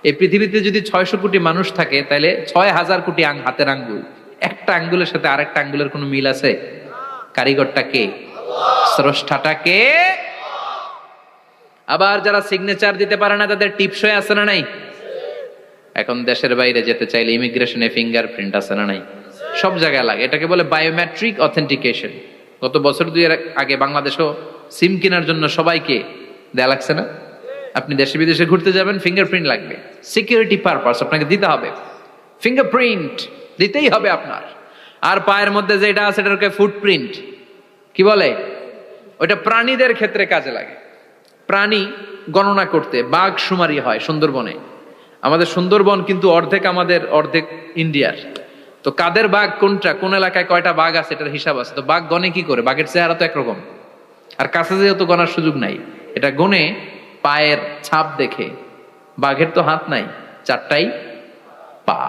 এই পৃথিবীতে যদি 600 কোটি মানুষ থাকে তাহলে 6000 কোটি হাতের আঙ্গুল, একটা আঙ্গুলের সাথে আরেকটা আঙ্গুলের কোনো মিল আছে? কারিগরটা কে? স্রষ্টাটা কে? আবার যারা সিগনেচার দিতে পারে না তাদের টিপসই আছে না নাই? এখন দেশের বাইরে যেতে চাইলে ইমিগ্রেশনে ফিঙ্গারপ্রিন্ট আছে না নাই? সব জায়গায় লাগে, এটাকে বলে বায়োমেট্রিক অথেন্টিকেশন। গত বছর 2 আগে বাংলাদেশও সিম কেনার জন্য সবাইকে দেয়া লাগছে না? আপনি দেশে বিদেশে ঘুরতে যাবেন, ফিঙ্গারপ্রিন্ট লাগবে, সিকিউরিটি পারপাস আপনাকে দিতে হবে, ফিঙ্গারপ্রিন্ট দিতেই হবে আপনার। আর পায়ের মধ্যে যেটা আছে এটাকে ফুটপ্রিন্ট কি বলে? ওইটা প্রাণীদের ক্ষেত্রে কাজে লাগে। প্রাণী গণনা করতে বাঘ শুমারি হয় সুন্দরবনে। আমাদের সুন্দরবন কিন্তু অর্ধেক আমাদের, অর্ধেক ইন্ডিয়ার। তো কাদের বাঘ কোনটা, কোন এলাকায় কয়টা বাঘ আছে এটার হিসাব আছে। তো বাঘ গনে কি করে? বাঘের চেহারা তো একরকম, আর কাছে যেহেতু গনার সুযোগ নাই, এটা গনে পায়ের ছাপ দেখে। বাঘের তো হাত নাই, 4টাই পা।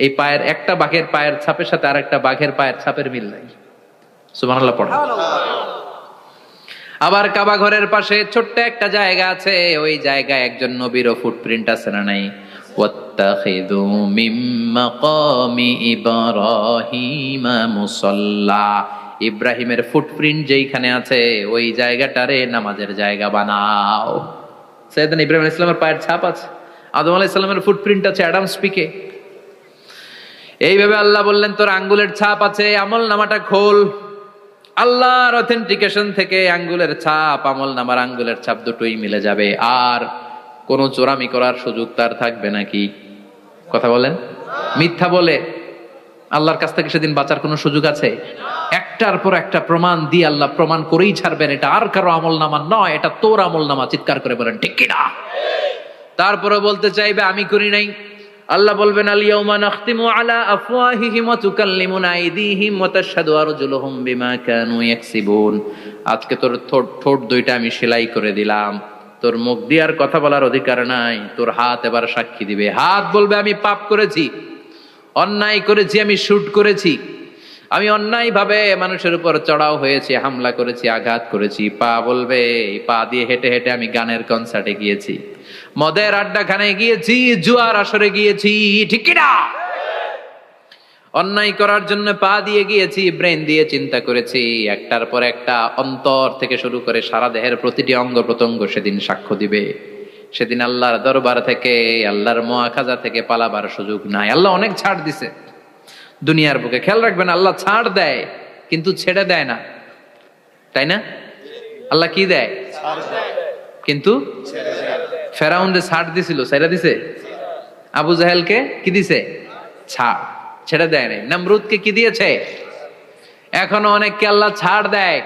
এই পায়ের একটা বাঘের পায়ের ছাপের সাথে আর একটা বাঘের পায়ের ছাপের মিল নাই। সুবহানাল্লাহ পড়া। আবার কাবা ঘরের পাশে ছোট্ট একটা জায়গা আছে, ওই জায়গায় একজন নবীরও ফুটপ্রিন্ট আছে না নাই? ওয়াত্তাখিযু মিন মাকামি ইব্রাহিমা মুসাল্লা, ইব্রাহিমের ফুটপ্রিন্ট যেইখানে আছে ওই জায়গাটারে নামাজের জায়গা বানাও। সাইয়েদনা ইব্রাহিম আলাইহিস সালামের পায়ের ছাপ আছে, আদম আলাইহিস সালামের ফুটপ্রিন্ট আছে অ্যাডামস পিকে। এইভাবে আল্লাহ বললেন তোর আঙ্গুলের ছাপ আছে, আমল নামাটা খোল। আল্লাহর অথেন্টিকেশন থেকে আঙ্গুলের ছাপ, আমল নামার আঙ্গুলের ছাপ দুটোই মিলে যাবে, আর কোন চোরামি করার সুযোগ তার থাকবে নাকি? কথা বলেন। মিথ্যা বলে আল্লাহর কাছ থেকে সেদিন বাঁচার কোনো সুযোগ আছে? একটার পর একটা প্রমাণ দিয়ে আল্লাহ প্রমাণ করেই ছাড়বেন, এটা আর কারো আমল নামা নয়, এটা তোর আমল নামা। চিৎকার করে বলেন ঠিক কিনা? তারপরে বলতে চাইবে আমি করি নাই। আল্লাহ বলবেন আল ইয়াউমা নাখতিমু আলা আফওয়াহিহিম ওয়া তুকাল্লিমুনা আইদিহিম ওয়া তাশহাদু আরজুলুহুম বিমা কানু ইয়াকসিবুন। আজকে তোর ঠোঁট দুইটা আমি সেলাই করে দিলাম, তোর মুখ দিয়ে আর কথা বলার অধিকার নাই, তোর হাত এবার সাক্ষী দিবে। হাত বলবে আমি পাপ করেছি, অন্যায় করেছি, আমি শুট করেছি, আমি অন্যায় ভাবে মানুষের উপর চড়াও হয়েছি, হামলা করেছি, আঘাত করেছি। পা বলবে পা দিয়ে হেঁটে হেঁটে আমি গানের কনসার্টে গিয়েছি, মদের আড্ডাখানায় গিয়েছি, জুয়ার আসরে গিয়েছি, ঠিক কিনা? অন্যায় করার জন্য পা দিয়ে গিয়েছি, ব্রেন দিয়ে চিন্তা করেছি। একটার পর একটা অন্তর থেকে শুরু করে সারা দেহের প্রতিটি অঙ্গ প্রত্যঙ্গ সেদিন সাক্ষ্য দিবে। সেদিন আল্লাহর দরবার থেকে, আল্লাহর মুআখাজা থেকে পালাবার সুযোগ নাই। আল্লাহ অনেক ছাড় দিছে দুনিয়ার বুকে। খেয়াল রাখবেন, আল্লাহ ছাড় দেয় কিন্তু ছেড়ে দেয় না, তাই না? আল্লাহ কি দেয়? কিন্তু ফেরাউনরে ছাড় দিছিল, ছেড়ে দিছে। আবু জাহেলকে কি দিছে? ছাড়, ছেড়ে দেয় নাই। নমরুদকে কি দিয়েছে? এখনো অনেককে আল্লাহ ছাড় দেয়।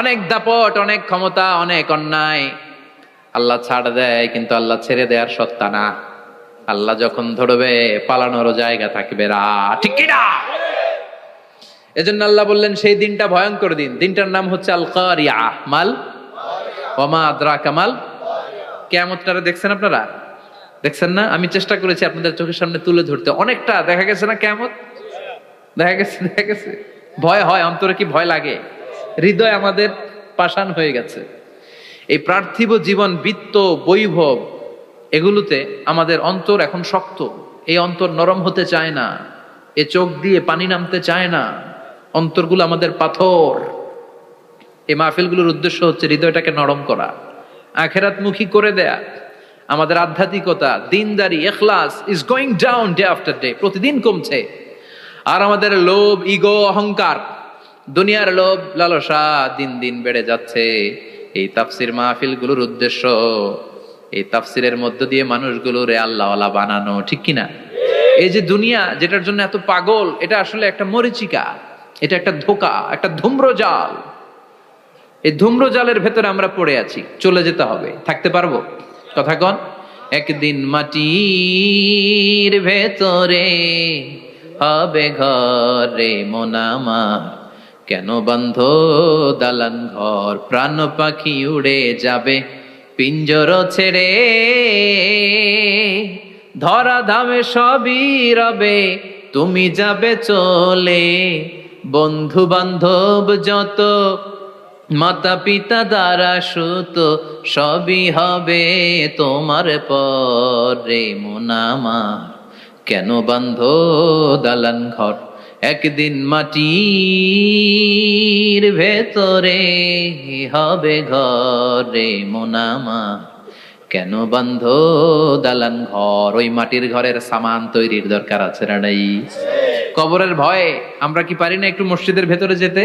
অনেক দাপট, অনেক ক্ষমতা, অনেক অন্যায় আল্লাহ ছাড় দেয়, কিন্তু আল্লাহ ছেড়ে দেওয়ার সত্তা না। আল্লাহ যখন ধরবে পালানোরও জায়গা থাকবে না, ঠিক কি না? এজন্য আল্লাহ বললেন সেই দিনটা ভয়ঙ্কর দিন। দিনটার নাম হচ্ছে আল কারিয়া। মাল ওয়া মা আদরাকা মাল। কিয়ামতটারে দেখছেন আপনারা? দেখছেন না? আমি চেষ্টা করেছি আপনাদের চোখের সামনে তুলে ধরতে। অনেকটা দেখা গেছে না কিয়ামত? দেখা গেছে। ভয় হয়, অন্তরে কি ভয় লাগে? হৃদয় আমাদের পাষাণ হয়ে গেছে। এই পার্থিব জীবন, বিত্ত, বৈভব, এগুলোতে আমাদের অন্তর এখন শক্ত। এই অন্তর নরম হতে চায় না, এ চোখ দিয়ে পানি নামতে চায় না, অন্তরগুলো আমাদের পাথর। এই মাহফিলগুলোর উদ্দেশ্য হচ্ছে হৃদয়টাকে নরম করা, আখিরাতমুখী করে দেয়া। আমাদের আধ্যাত্মিকতা, দিনদারি, ইখলাস is going down day after day, প্রতিদিন কমছে। আর আমাদের লোভ, ইগো, অহংকার, দুনিয়ার লোভ, লালসা দিন দিন বেড়ে যাচ্ছে। এই তাফসির মাহফিলগুলোর উদ্দেশ্য এই তাফসিরের মধ্য দিয়ে মানুষগুলোরে আল্লাহওয়ালা বানানো, ঠিক কিনা? এই যে দুনিয়া যেটার জন্য এত পাগল, এটা আসলে একটা মরিচিকা, এটা একটা ধোঁকা, একটা ধূম্রজাল। এই ধূম্রজালের ভেতরে আমরা পড়ে আছি, চলে যেতে হবে। থাকতে পারবো? কথা কন। একদিন মাটির ভেতরে হবে ঘরে মন আমার, কেন বন্ধ দালান ঘর, প্রাণ পাখি উড়ে যাবে পিঞ্জর ছেড়ে, ধরা ধামে সবই রবে তুমি যাবে চলে, বন্ধু বান্ধব যত, মাতা পিতা দ্বারা সুত, সবই হবে তোমার পরে মন আমার, কেন বন্ধ দালান ঘর, একদিন মাটির ভেতরে হবে ঘরে মন আমার, কেন বন্ধ দালান ঘর। ওই মাটির ঘরের সামান তৈরির দরকার আছে না নাই? কবরের ভয়ে আমরা কি পারি না একটু মসজিদের ভেতরে যেতে?